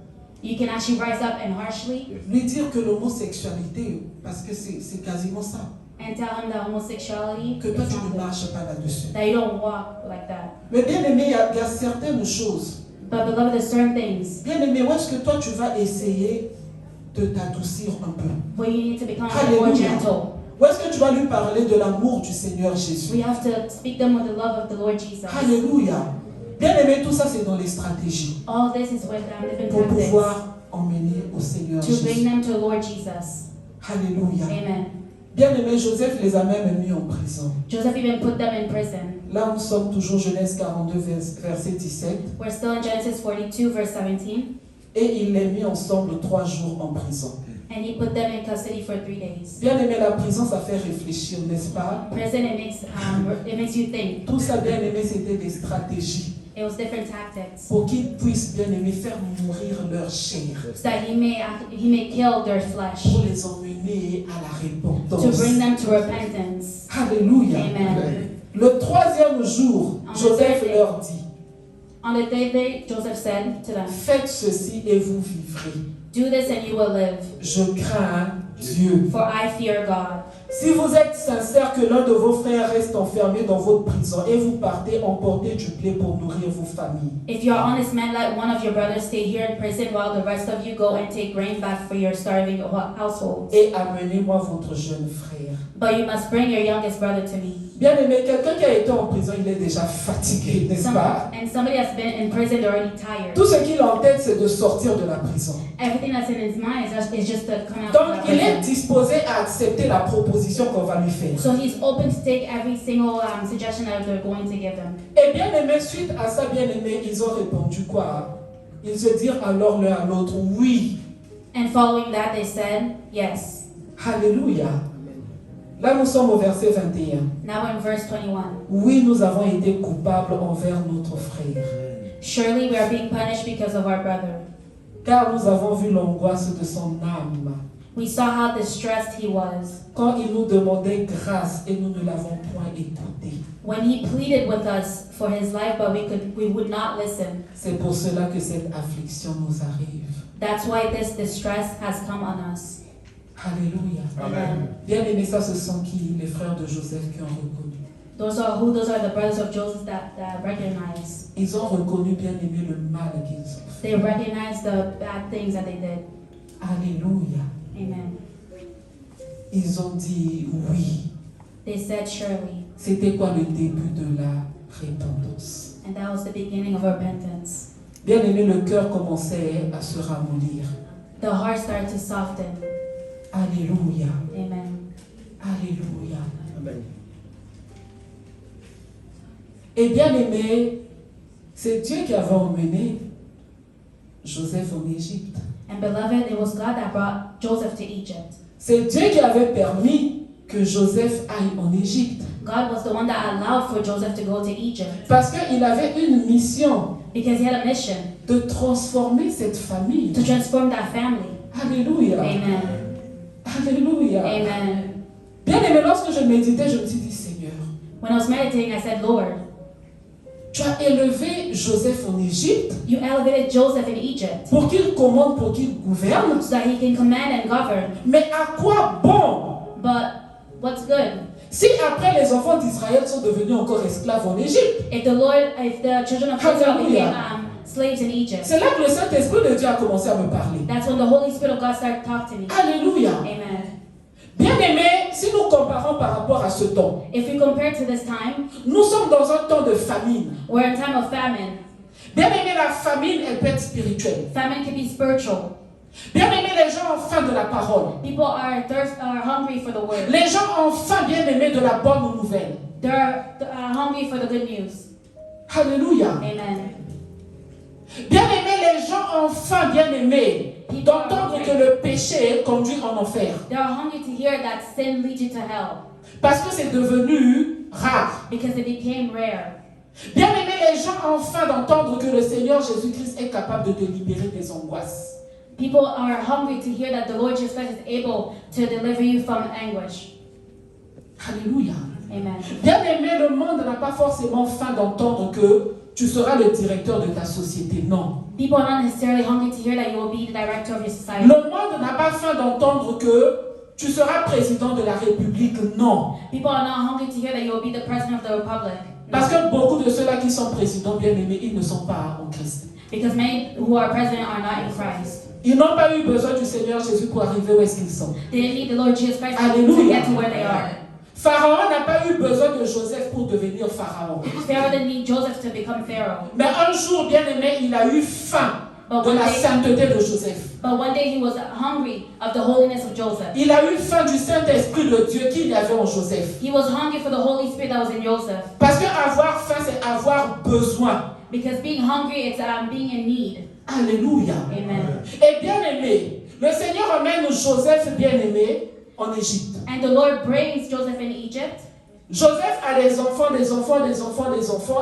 you can actually rise up and harshly lui dire que l'homosexualité, parce que c'est quasiment ça. and tell him that homosexuality que toi is tu ne not good, marches pas là-dessus. that you don't walk like that. Mais bien aimé, il y a certaines choses. But beloved, there's certain things Bien aimé, où est-ce que toi tu vas essayer de t'adoucir un peu? where you need to become more Alléluia. gentle. Où est-ce que tu vas lui parler de l'amour du Seigneur Jésus? We have to speak them with the love of the Lord Jesus. Alléluia. Bien aimé, tout ça c'est dans les stratégies All this is with different pour tactics pouvoir emmener au Seigneur to bring Jésus. them to the Lord Jesus. Alléluia. Amen. Bien aimé, Joseph les a même mis en prison. Joseph even put them in prison. Là, nous sommes toujours Genèse 42, verset 17. We're still in Genesis 42, verse 17. Et il les mit ensemble 3 jours en prison. And he put them in custody for 3 days. Bien aimé, la prison, ça fait réfléchir, n'est-ce pas? Prison, it makes you think. Tout ça, bien aimé, c'était des stratégies It was different tactics pour qu'ils puissent, bien aimé, faire mourir leur chair, so that he may kill their flesh, pour les emmener à la to repentance. bring them to repentance. Alléluia. Amen. Le 3e jour, Joseph leur dit, On the third day, Joseph said to them, faites ceci et vous vivrez. "Do this and you will live, Je crains Dieu. for I fear God. Si vous êtes sincère que l'un de vos frères reste enfermé dans votre prison et vous partez emporter du blé pour nourrir vos familles. If you are honest men, let one of your brothers stay here in prison while the rest of you go and take grain back for your starving households. Et amenez-moi votre jeune frère. But you must bring your youngest brother to me." Bien aimé, quelqu'un qui a été en prison, il est déjà fatigué, n'est-ce pas? And somebody that's been in prison, they're already tired. Tout ce qu'il a en tête, c'est de sortir de la prison. Everything that's in his mind is just to come out Donc, of il est prison. disposé à accepter la proposition qu'on va lui faire. So he's open to take every single suggestion that they're going to give him. Et bien aimé, suite à ça, bien aimé, ils ont répondu quoi? Ils se dirent alors l'un à l'autre, oui. And following that, they said, yes. Alléluia. Là, nous sommes au verset 21. Now in verse 21. Oui, nous avons été coupables envers notre frère, Surely we are being punished because of our brother. car nous avons vu l'angoisse de son âme We saw how distressed he was quand il nous demandait grâce et nous ne l'avons point écouté. when he pleaded with us for his life, but we would not listen. C'est pour cela que cette affliction nous arrive. That's why this distress has come on us. Alléluia. Amen. Bien aimé, ça ce sont qui? Les frères de Joseph qui ont reconnu. Those are the brothers of Joseph that recognize. Ils ont reconnu, bien aimé, le mal qu'ils ont fait. They recognize the bad things that they did. Alléluia. Amen. Ils ont dit oui. They said surely. C'était quoi le début de la repentance? And that was the beginning of repentance. Bien aimé, le cœur commençait à se ramollir. The heart started to soften. Alléluia. Amen. Alléluia. Et bien aimé, c'est Dieu qui avait emmené Joseph en Égypte. And beloved, it was God that brought Joseph to Egypt. C'est Dieu qui avait permis que Joseph aille en Égypte. God was the one that allowed for Joseph to go to Egypt Parce qu'il avait une mission because he had a mission de transformer cette famille. to transform that family. Alléluia. Amen. Alléluia. Amen. Bien aimé, lorsque je méditais, je me suis dit, Seigneur, When I was meditating, I said, Lord, tu as élevé Joseph en Égypte you elevated Joseph in Egypt pour qu'il commande, pour qu'il gouverne. so that he can command and govern. Mais à quoi bon But what's good? si après les enfants d'Israël sont devenus encore esclaves en Égypte? If the children of Israel Hallelujah. became slaves in Egypt, C'est là que le Saint-Esprit de Dieu a commencé à me parler. that's when the Holy Spirit of God started talking to me. Alléluia. Amen. Bien aimé, si nous comparons par rapport à ce temps, If we compare to this time, nous sommes dans un temps de famine. we're in a time of famine. Bien aimé, la famine, elle peut être spirituelle. Famine can be spiritual. Bien aimé, les gens ont faim de la parole. People are hungry for the word. Les gens ont faim, bien aimé, de la bonne nouvelle. They're hungry for the good news. Alléluia. Amen. Bien aimé, les gens ont faim, bien aimé, d'entendre que le péché conduit en enfer. They're hungry to hear that sin leads you to hell Parce que c'est devenu rare. because it became rare. Bien aimé, les gens ont faim d'entendre que le Seigneur Jésus-Christ est capable de te libérer des angoisses. People are hungry to hear that the Lord Jesus Christ is able to deliver you from anguish. Alléluia. Amen. Bien aimé, le monde n'a pas forcément faim d'entendre que tu seras le directeur de ta société. Non. People are not necessarily hungry to hear that you will be the director of your society. Le monde n'a pas faim d'entendre que tu seras président de la République. Non. People are not hungry to hear that you will be the president of the republic. No. Parce que beaucoup de ceux-là qui sont présidents, bien aimés, ils ne sont pas en Christ. Because many who are president are not in Christ. Ils n'ont pas eu besoin du Seigneur Jésus pour arriver où est-ce qu'ils sont. They didn't need the Lord Jesus Christ to Alléluia. get to where they are. Pharaon n'a pas eu besoin de Joseph pour devenir Pharaon. Pharaoh didn't need Joseph to become Pharaoh. Mais un jour, bien aimé, il a eu faim de la sainteté de Joseph. But one day he was hungry of the holiness of Joseph. Il a eu faim du Saint-Esprit de Dieu qu'il y avait en Joseph. He was hungry for the Holy Spirit that was in Joseph. Parce que avoir faim, c'est avoir besoin. Because being hungry, it's being in need. Alléluia. Amen. Et bien aimé, le Seigneur emmène Joseph bien aimé en Égypte. And the Lord brings Joseph in Egypt. Joseph a des enfants,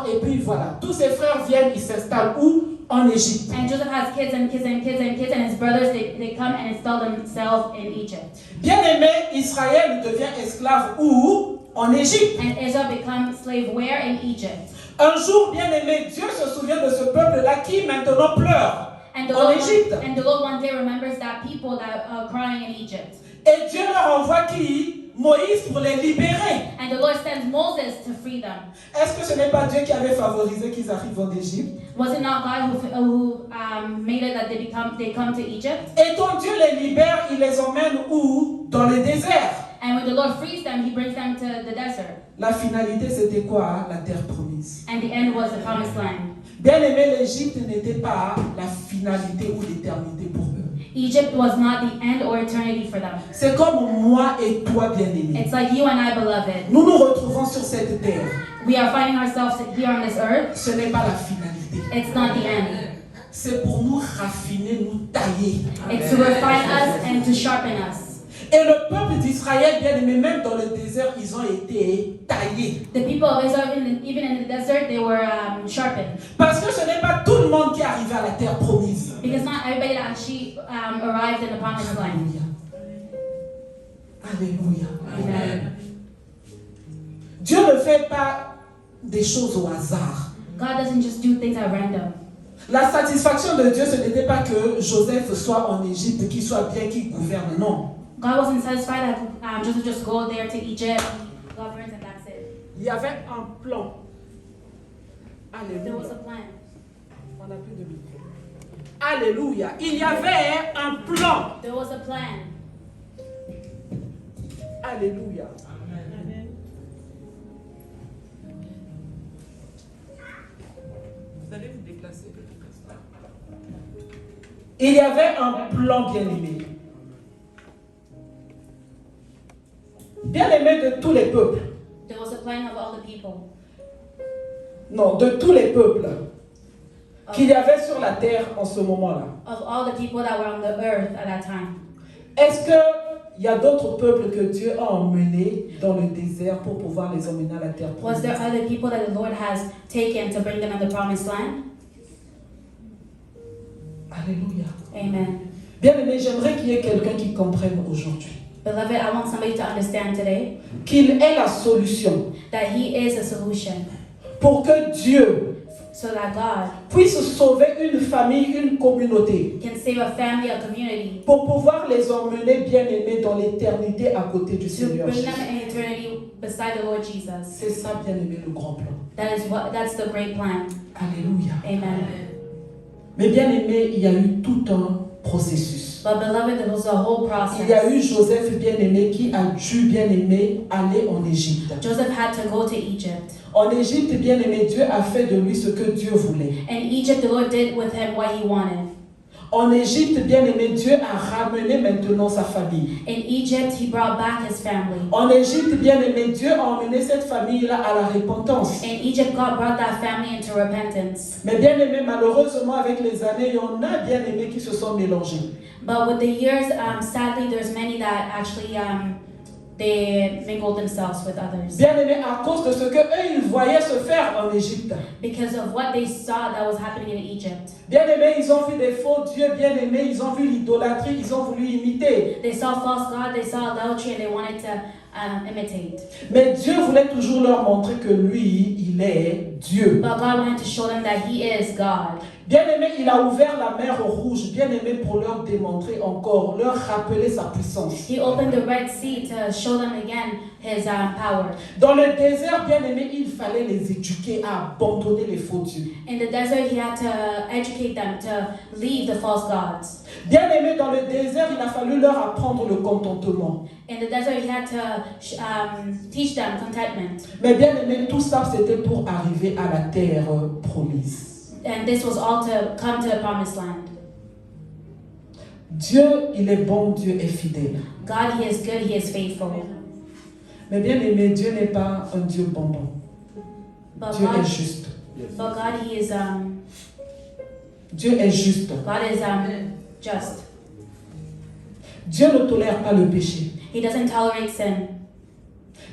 et puis voilà. Tous ses frères viennent, ils s'installent où? En Égypte. And Joseph has kids and kids and kids and kids, and his brothers, they come and install themselves in Egypt. Bien aimé, Israël devient esclave où? En Égypte. And Israel becomes slave where? In Egypt. Un jour, bien aimé, Dieu se souvient de ce peuple-là qui maintenant pleure And the en Égypte. Lord one day remembers that people that are crying in Egypt. Et Dieu leur envoie qui? Moïse pour les libérer. And the Lord sends Moses to free them. Est-ce que ce n'est pas Dieu qui avait favorisé qu'ils arrivent en Égypte? Was it not God who made it that they come to Egypt? Et quand Dieu les libère, il les emmène où? Dans le désert. And when the Lord frees them, He brings them to the desert. La finalité, c'était quoi? La terre promise. And the end was the promised land. Bien aimé, l'Égypte n'était pas la finalité ou l'éternité pour eux. Egypt was not the end or eternity for them. C'est comme moi et toi, bien aimé. It's like you and I, beloved. Nous nous retrouvons sur cette terre. We are finding ourselves here on this earth. Ce n'est pas la finalité. It's not the end. C'est pour nous raffiner, nous tailler. It's to refine us and to sharpen us. Et le peuple d'Israël, bien aimé, même dans le désert, ils ont été taillés. The people of Israel, even in the desert, they were sharpened. Parce que ce n'est pas tout le monde qui est arrivé à la terre promise. Because not everybody that actually arrived in the promised land. Alléluia. Amen. Dieu ne fait pas des choses au hasard. God doesn't just do things at random. La satisfaction de Dieu, ce n'était pas que Joseph soit en Égypte, qu'il soit bien, qu'il gouverne, non. God wasn't satisfied that Joseph just go there to Egypt, governs, and that's it. Il y avait un plan. There was Alléluia. a plan. On n'a plus de micro. Alléluia. Il y avait un plan. There was a plan. Alléluia. Vous allez vous déplacer. Il y avait un plan, bien aimé. Bien aimé de tous les peuples. There was a plan of all the people. Non, de tous les peuples qu'il y avait sur la terre en ce moment-là. Of all the people that were on the earth at that time. Est-ce qu'il y a d'autres peuples que Dieu a emmenés dans le désert pour pouvoir les emmener à la terre Was promise? there other people that the Lord has taken to bring them in the promised land? Alléluia. Amen. Bien aimé, j'aimerais qu'il y ait quelqu'un qui comprenne aujourd'hui Beloved, I want somebody to understand today qu'il est la solution that He is a solution pour que Dieu so that God puisse sauver une famille, une communauté, can save a family, a community, pour pouvoir les emmener, bien aimés, dans l'éternité à côté du to Seigneur bring Jésus. them in eternity beside the Lord Jesus. C'est ça, bien aimé, le grand plan. That's the great plan. Alléluia. Amen. Mais bien aimé, il y a eu tout un processus. But beloved, there was a whole Il y a eu process. Joseph, bien aimé, qui a dû, bien aimé, aller en Égypte. Joseph had to go to Egypt. En Égypte, bien aimé, Dieu a fait de lui ce que Dieu voulait. In Egypt, the Lord did with him what He wanted. En Égypte, bien aimé, Dieu a ramené maintenant sa famille. In Egypt, He brought back His family. En Égypte, bien aimé, Dieu a emmené cette famille-là à la repentance. In Egypt, God brought that family into repentance. Mais bien aimé, malheureusement, avec les années, il y en a bien aimé qui se sont mélangés. But with the years, sadly, there's many that actually they mingled themselves with others Bien aimé, à cause de ce que eux ils voyaient se faire en Égypte. because of what they saw that was happening in Egypt. Bien aimé, ils ont vu des faux dieux, bien aimé, ils ont vu l'idolâtrie, ils ont voulu imiter. They saw false God, they saw adultery, and they wanted to imitate. Mais Dieu voulait toujours leur montrer que lui, il est Dieu. But God wanted to show them that He is God. Bien-aimé, il a ouvert la mer Rouge, bien-aimé, pour leur démontrer encore, leur rappeler sa puissance. He opened the Red Sea to show them again His power. Dans le désert, bien-aimé, il fallait les éduquer à abandonner les faux dieux. In the desert, He had to educate them to leave the false gods. Bien-aimé, dans le désert, il a fallu leur apprendre le contentement. In the desert, He had to teach them contentment. Mais bien-aimé, tout ça, c'était pour arriver à la terre promise. And this was all to come to the promised land. Dieu, il est bon, Dieu est fidèle. God, He is good, He is faithful. Mais bien-aimé, Dieu n'est pas un Dieu bonbon. But Dieu est God, juste. but God, He is Dieu est juste. God is just. Dieu ne tolère pas le péché. He doesn't tolerate sin.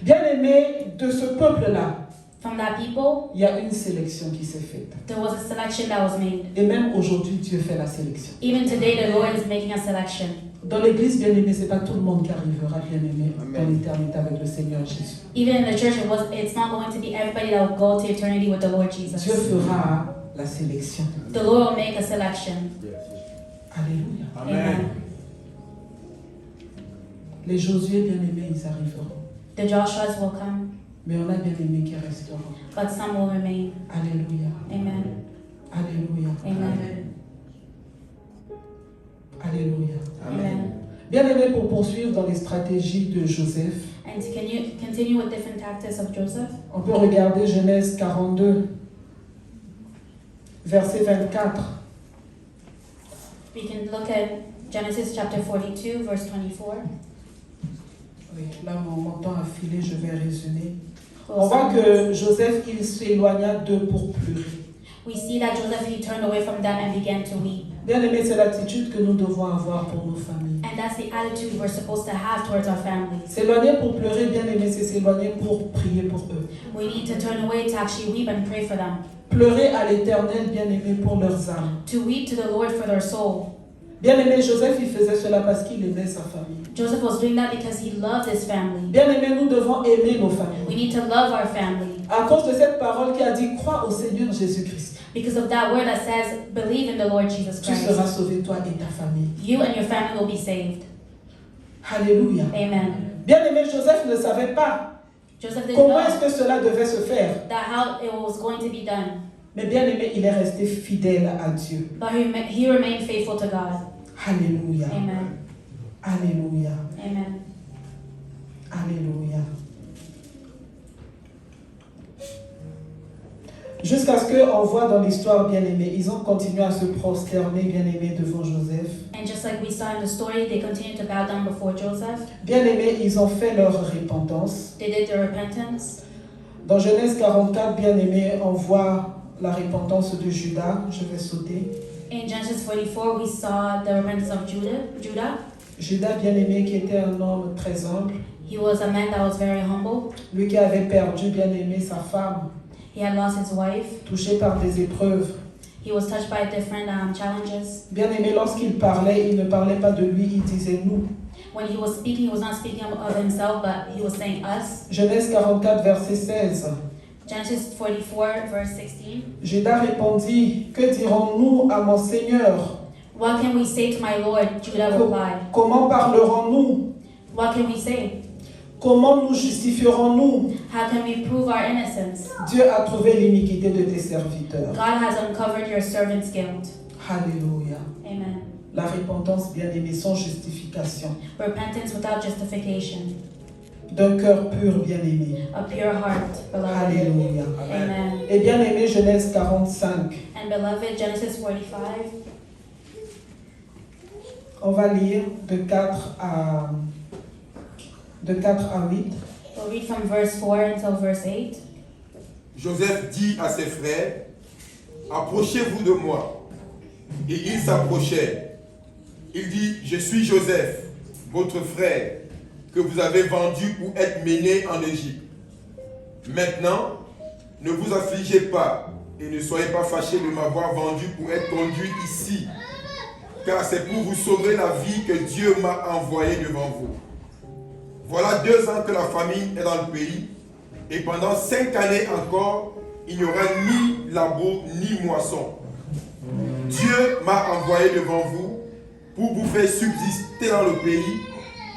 Bien-aimé, de ce peuple-là, From that people, il y a une sélection qui s'est faite. there was a selection that was made. Et même aujourd'hui, Dieu fait la sélection. Even today, the Lord is making a selection. Dans l'église, bien-aimé, ce n'est pas tout le monde qui arrivera, bien-aimé, dans l'éternité avec le Seigneur Jésus. Even in the church, it's not going to be everybody that will go to eternity with the Lord Jesus. Dieu fera la sélection. The Lord will make a selection. Alléluia. Amen. Les Josué, bien-aimés, ils arriveront. The Joshuas will come, Mais on a bien-aimés qui resteront. but some will remain. Alléluia. Amen. Alléluia. Amen. Alléluia. Amen. Bien-aimés, pour poursuivre dans les stratégies de Joseph, And to continue with different tactics of Joseph, on peut regarder Genèse 42, verset 24. we can look at Genesis chapter 42, verse 24. Oui, là, mon temps a filé, je vais résumer. On voit que Joseph, il s'éloigna d'eux pour pleurer. We see that Joseph, he turned away from them and began to weep. Bien-aimés, c'est l'attitude que nous devons avoir pour nos familles. And that's the attitude we're supposed to have towards our families. S'éloigner pour pleurer, bien-aimés, c'est s'éloigner pour prier pour eux. We need to turn away to actually weep and pray for them. Pleurer à l'Éternel, bien-aimés, pour leurs âmes. To weep to the Lord for their soul. Bien-aimé, Joseph, il faisait cela parce qu'il aimait sa famille. Joseph was doing that because he loved his family. Bien-aimés, nous devons aimer nos We familles. need to love our family. À cause de cette parole qui a dit, crois au Seigneur Jésus-Christ. Because of that word that says, believe in the Lord Jesus Tu seras Christ. sauvé, toi et ta famille. You and your family will be saved. Alléluia. Amen. Bien-aimé, Joseph ne savait pas Joseph didn't comment know est-ce que cela devait se faire. that how it was going to be done. Mais bien-aimé, il est resté fidèle à Dieu. But he remained faithful to God. Alléluia. Amen. Alléluia. Amen. Alléluia. Jusqu'à ce qu'on voit dans l'histoire, bien-aimé, ils ont continué à se prosterner, bien-aimé, devant Joseph. And just like we saw in the story, they continued to bow down before Joseph. Bien-aimé, ils ont fait leur repentance. They did their repentance. Dans Genèse 44, bien-aimé, on voit la repentance de Judas. Je vais sauter. In Genesis 44, we saw the repentance of Judah. Judas, bien-aimé, qui était un homme très humble. He was a man that was very humble. Lui qui avait perdu, bien-aimé, sa femme, He had lost his wife. touché par des épreuves. He was touched by different challenges. Bien-aimé, lorsqu'il parlait, il ne parlait pas de lui, il disait nous. When he was speaking, he was not speaking of himself, but he was saying us. Genèse 44, verset 16. Genesis 44, verse 16. Judas répondit, que dirons-nous à mon Seigneur? What can we say to my Lord? Judah replied. Comment parlerons-nous? What can we say? Comment nous justifierons-nous? How can we prove our innocence? Dieu a trouvé l'iniquité de tes serviteurs. God has uncovered your servant's guilt. Alléluia. Amen. La repentance, bien-aimé, sans justification. Repentance without justification. D'un cœur pur, bien-aimé. A pure heart, beloved. Alléluia. Amen. Et bien-aimé, Genèse 45. And beloved, Genesis 45. On va lire de 4 à 8. We'll read from verse 4 until verse 8. Joseph dit à ses frères, approchez-vous de moi. Et ils s'approchèrent. Il dit, je suis Joseph, votre frère, que vous avez vendu pour être mené en Égypte. Maintenant, ne vous affligez pas et ne soyez pas fâchés de m'avoir vendu pour être conduit ici, car c'est pour vous sauver la vie que Dieu m'a envoyé devant vous. Voilà 2 ans que la famine est dans le pays, et pendant 5 années encore, il n'y aura ni labour ni moisson. Dieu m'a envoyé devant vous pour vous faire subsister dans le pays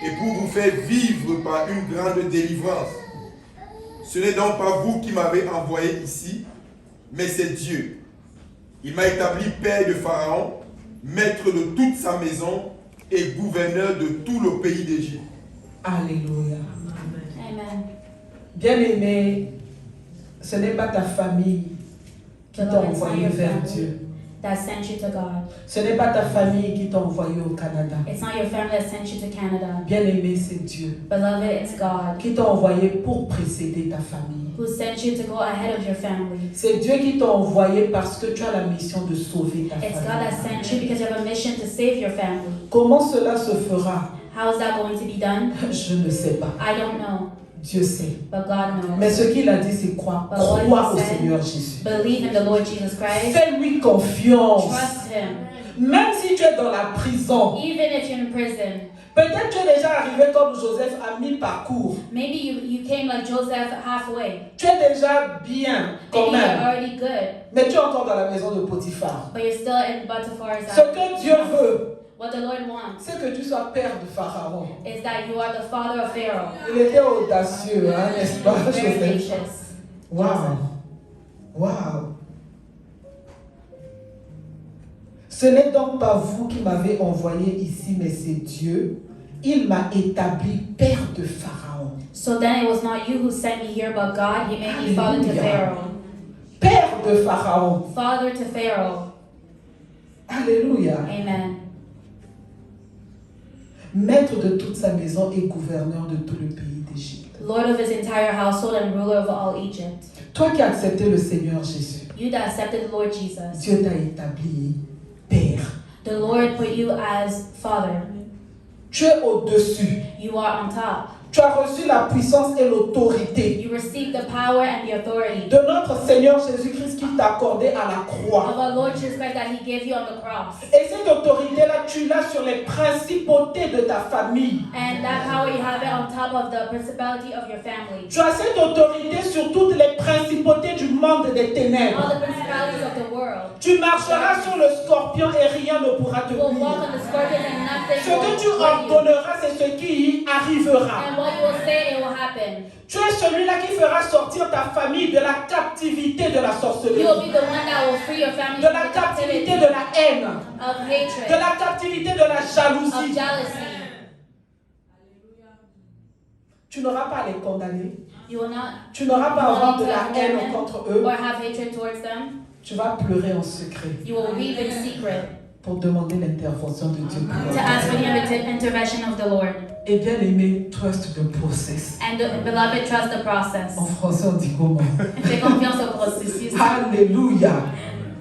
et pour vous faire vivre par une grande délivrance. Ce n'est donc pas vous qui m'avez envoyé ici, mais c'est Dieu. Il m'a établi père de Pharaon, maître de toute sa maison et gouverneur de tout le pays d'Égypte. Alléluia. Amen. Bien-aimé, ce n'est pas ta famille qui t'a Beloved, it's not envoyé your vers family Dieu. that sent you to God. Ce n'est pas ta famille qui t'a envoyé au Canada. It's not your family that sent you to Canada. Bien-aimé, c'est Dieu Beloved, it's God qui t'a envoyé pour précéder ta famille. who sent you to go ahead of your family. C'est Dieu qui t'a envoyé parce que tu as la mission de sauver ta It's God that famille. sent you because you have a mission to save your family. Comment cela se fera? How is that going to be done? Je ne sais pas. I don't know, Dieu sait. but God knows. Mais ce qu'il a dit, c'est quoi? But what he Crois au said, Seigneur Jésus. Believe in the Lord Jesus Christ. Fais-lui confiance. Trust Him. Même si tu es dans la prison, Even if you're in prison, peut-être tu es déjà arrivé comme Joseph à mi-parcours. maybe you came like Joseph halfway. Tu es déjà bien quand Maybe you're même. already good, Mais tu es encore dans la maison de Potiphar. but you're still in Potiphar's Ce house. que Dieu veut, What the Lord wants c'est que tu sois père de Pharaon. is that you are the father of Pharaoh. Il était audacieux, hein, n'est-ce pas, Very Joseph? gracious. Waouh! Waouh! Ce n'est donc pas vous qui m'avez envoyé ici, mais c'est Dieu. Il m'a établi père de Pharaon. So then it was not you who sent me here, but God. He made me father to Hallelujah. Pharaoh. Père de Pharaon. Father to Pharaoh. Alléluia. Amen. Maître de toute sa maison et gouverneur de tout le pays d'Égypte. Lord of his entire household and ruler of all Egypt. Toi qui as accepté le Seigneur Jésus, You that accepted the Lord Jesus. Dieu t'a établi père. The Lord put you as father. Tu es au-dessus. You are on top. Tu as reçu la puissance et l'autorité You receive the power and the authority de notre Seigneur Jésus-Christ qui t'a accordé à la of croix. our Lord Jesus Christ that He gave you on the cross. Et cette autorité-là, tu l'as sur les principautés de ta famille. And that power you have it on top of the principality of your family. Tu as cette autorité sur toutes les principautés du monde des All ténèbres. the principalities of the world. Tu marcheras sur le scorpion et rien ne pourra te You will walk nuire. on the scorpion and nothing Ce que tu will hurt you. ordonneras, c'est ce qui y arrivera. And what you will say, it will happen. Tu es celui-là qui fera sortir ta famille de la captivité de la You sorcellerie, will be the one that will free your family de from la the captivité captivity de la haine, of de hatred, la captivité de la of jalousie. jealousy. Tu n'auras pas à les condamner. You will not Tu n'auras pas à avoir de you will la not haine condemn contre them eux. or have hatred towards them. Tu vas pleurer en secret You will weep in secret pour demander l'intervention de Dieu. pour to leur ask for vie. the intervention of the Lord. Et bien aimé, trust the process. And beloved, trust the process. En français, on dit comment? Fais confiance au processus. Alléluia.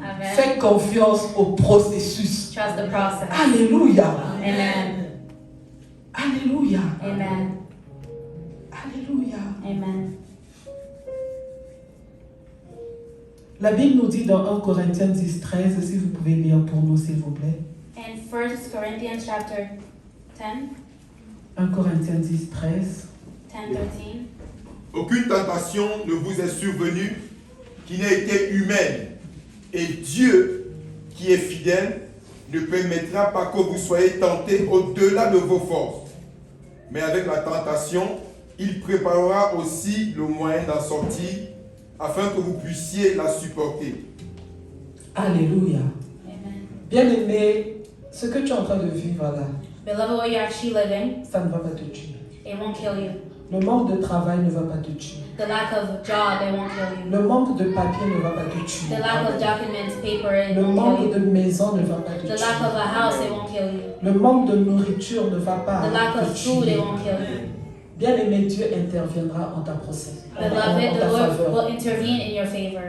Amen. Fais confiance au processus. Trust the process. Alléluia. Amen. Alléluia. Amen. Alléluia. Amen. La Bible nous dit dans 1 Corinthiens 10, 13, si vous pouvez lire pour nous, s'il vous plaît. In 1 Corinthians chapter 10, 1 Corinthiens 10, 13. 10, 13. Aucune tentation ne vous est survenue qui n'ait été humaine. Et Dieu, qui est fidèle, ne permettra pas que vous soyez tentés au-delà de vos forces. Mais avec la tentation, il préparera aussi le moyen d'en sortir afin que vous puissiez la supporter. Alléluia. Amen. Bien-aimé, ce que tu es en train de vivre là, Beloved, what you're actually living, ça ne va pas te tuer. it won't kill you. Le manque de travail ne va pas te tuer. The lack of job, it won't kill you. Le manque de papier ne va pas te tuer. The lack of documents, paper, it Le won't manque kill de you. maison ne va pas te The lack of tuer. a house, it won't kill you. Le manque de nourriture ne va pas The lack te of food, it tuer. won't kill you. Bien-aimé, Dieu interviendra en ta procès, en Beloved, the ta Lord faveur. will intervene in your favor.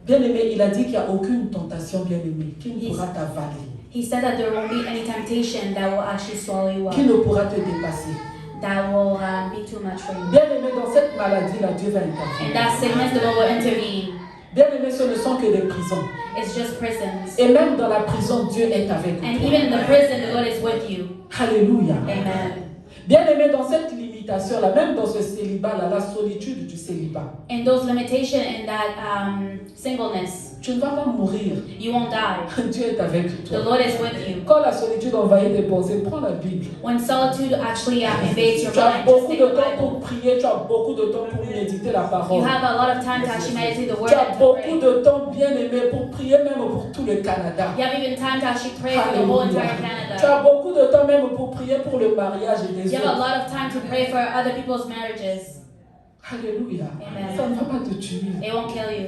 Bien-aimé, il a dit qu'il n'y a aucune tentation, bien-aimé, qui ne pourra t'avaler, He said that there won't be any temptation that will actually swallow you qui up, ne pourra te dépasser. that will be too much for you. Bien-aimé, dans cette maladie-là, Dieu va In intervenir. that sickness, the Lord will intervene. Bien-aimé, ce ne sont que des prisons. It's just prisons. Et même dans la prison, Dieu est avec And toi. even in the prison, the Lord is with you. Alléluia. Amen. Bien-aimé, dans cette limitation, limitations, là, même dans ce célibat-là, la solitude du célibat, In those limitations, in that singleness, tu ne vas pas mourir. you won't die. Dieu est avec The toi. Lord is with you. Quand la solitude envahit tes pensées, prends la Bible. When solitude actually invades your Tu as mind, just beaucoup take de the temps pour Bible. prier, tu as beaucoup de temps pour méditer la You parole. have a lot of time to actually meditate the word Tu as and to beaucoup pray. de temps, bien aimé, pour prier même pour tout le Canada. You have even time to actually pray for the whole Alléluia. entire Tu as Canada. beaucoup de temps même pour prier pour le mariage et des You have a autres. lot of time to pray for other people's marriages. Alléluia. Amen. Ça ne va pas te tuer. It won't kill you.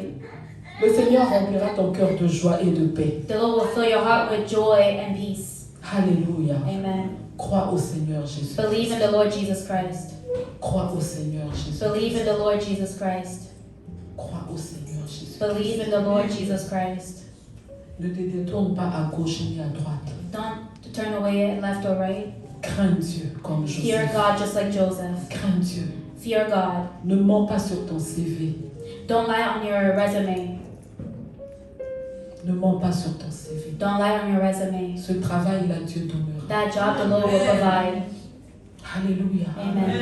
Le Seigneur remplira ton cœur de joie et de paix. The Lord will fill your heart with joy and peace. Alléluia. Amen. Crois au Seigneur Jésus. Believe in the Lord Jesus Christ. Crois au Seigneur Jésus. Believe in the Lord Jesus Christ. Crois au Seigneur Jésus. Believe in the Lord Jesus Christ. Ne te détourne pas à gauche ni à droite. Don't turn away left or right. Crains Dieu comme Fear Joseph. God just like Joseph. Crains Dieu. Fear God. Ne mens pas sur ton CV. Don't lie on your resume. Ne mens pas sur ton CV. Don't lie on your resume. Ce travail-là, Dieu t'honorera. That job the Lord will provide. Alléluia. Amen.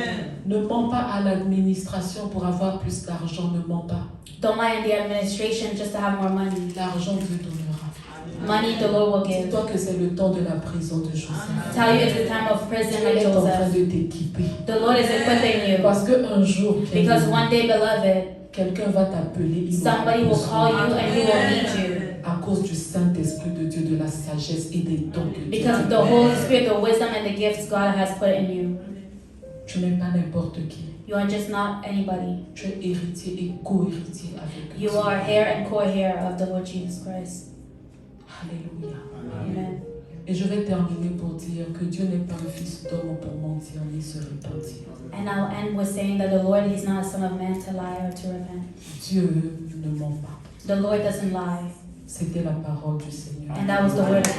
Ne mens pas à l'administration pour avoir plus d'argent. Ne mens pas. Don't lie in the administration just to have more money. L'argent, Dieu donnera. Money the Lord will give. Dis-toi que c'est le temps de la prison de Joseph. Tell you it's the time of prison Dieu like est en train Joseph. de t'équiper. The Lord is equipping you. Parce qu'un jour, Because one day, beloved, quelqu'un va t'appeler. il aura somebody will besoin. call you and he will need you. À cause du Saint-Esprit de Dieu, de la sagesse et des dons que Dieu Because of t'a the donné. Holy Spirit, the wisdom and the gifts God has put in you. Tu n'es pas n'importe qui. You are just not anybody. Tu es héritier et co-héritier avec You Dieu. are heir and co-heir of the Lord Jesus Christ. Alléluia. Amen. Et je vais terminer pour dire que Dieu n'est pas le fils d'homme pour mentir ni se repentir. And I'll end with saying that the Lord is not a son of man to lie or to repent. Dieu ne ment pas. The Lord doesn't lie. C'était la parole du Seigneur. And that was the word of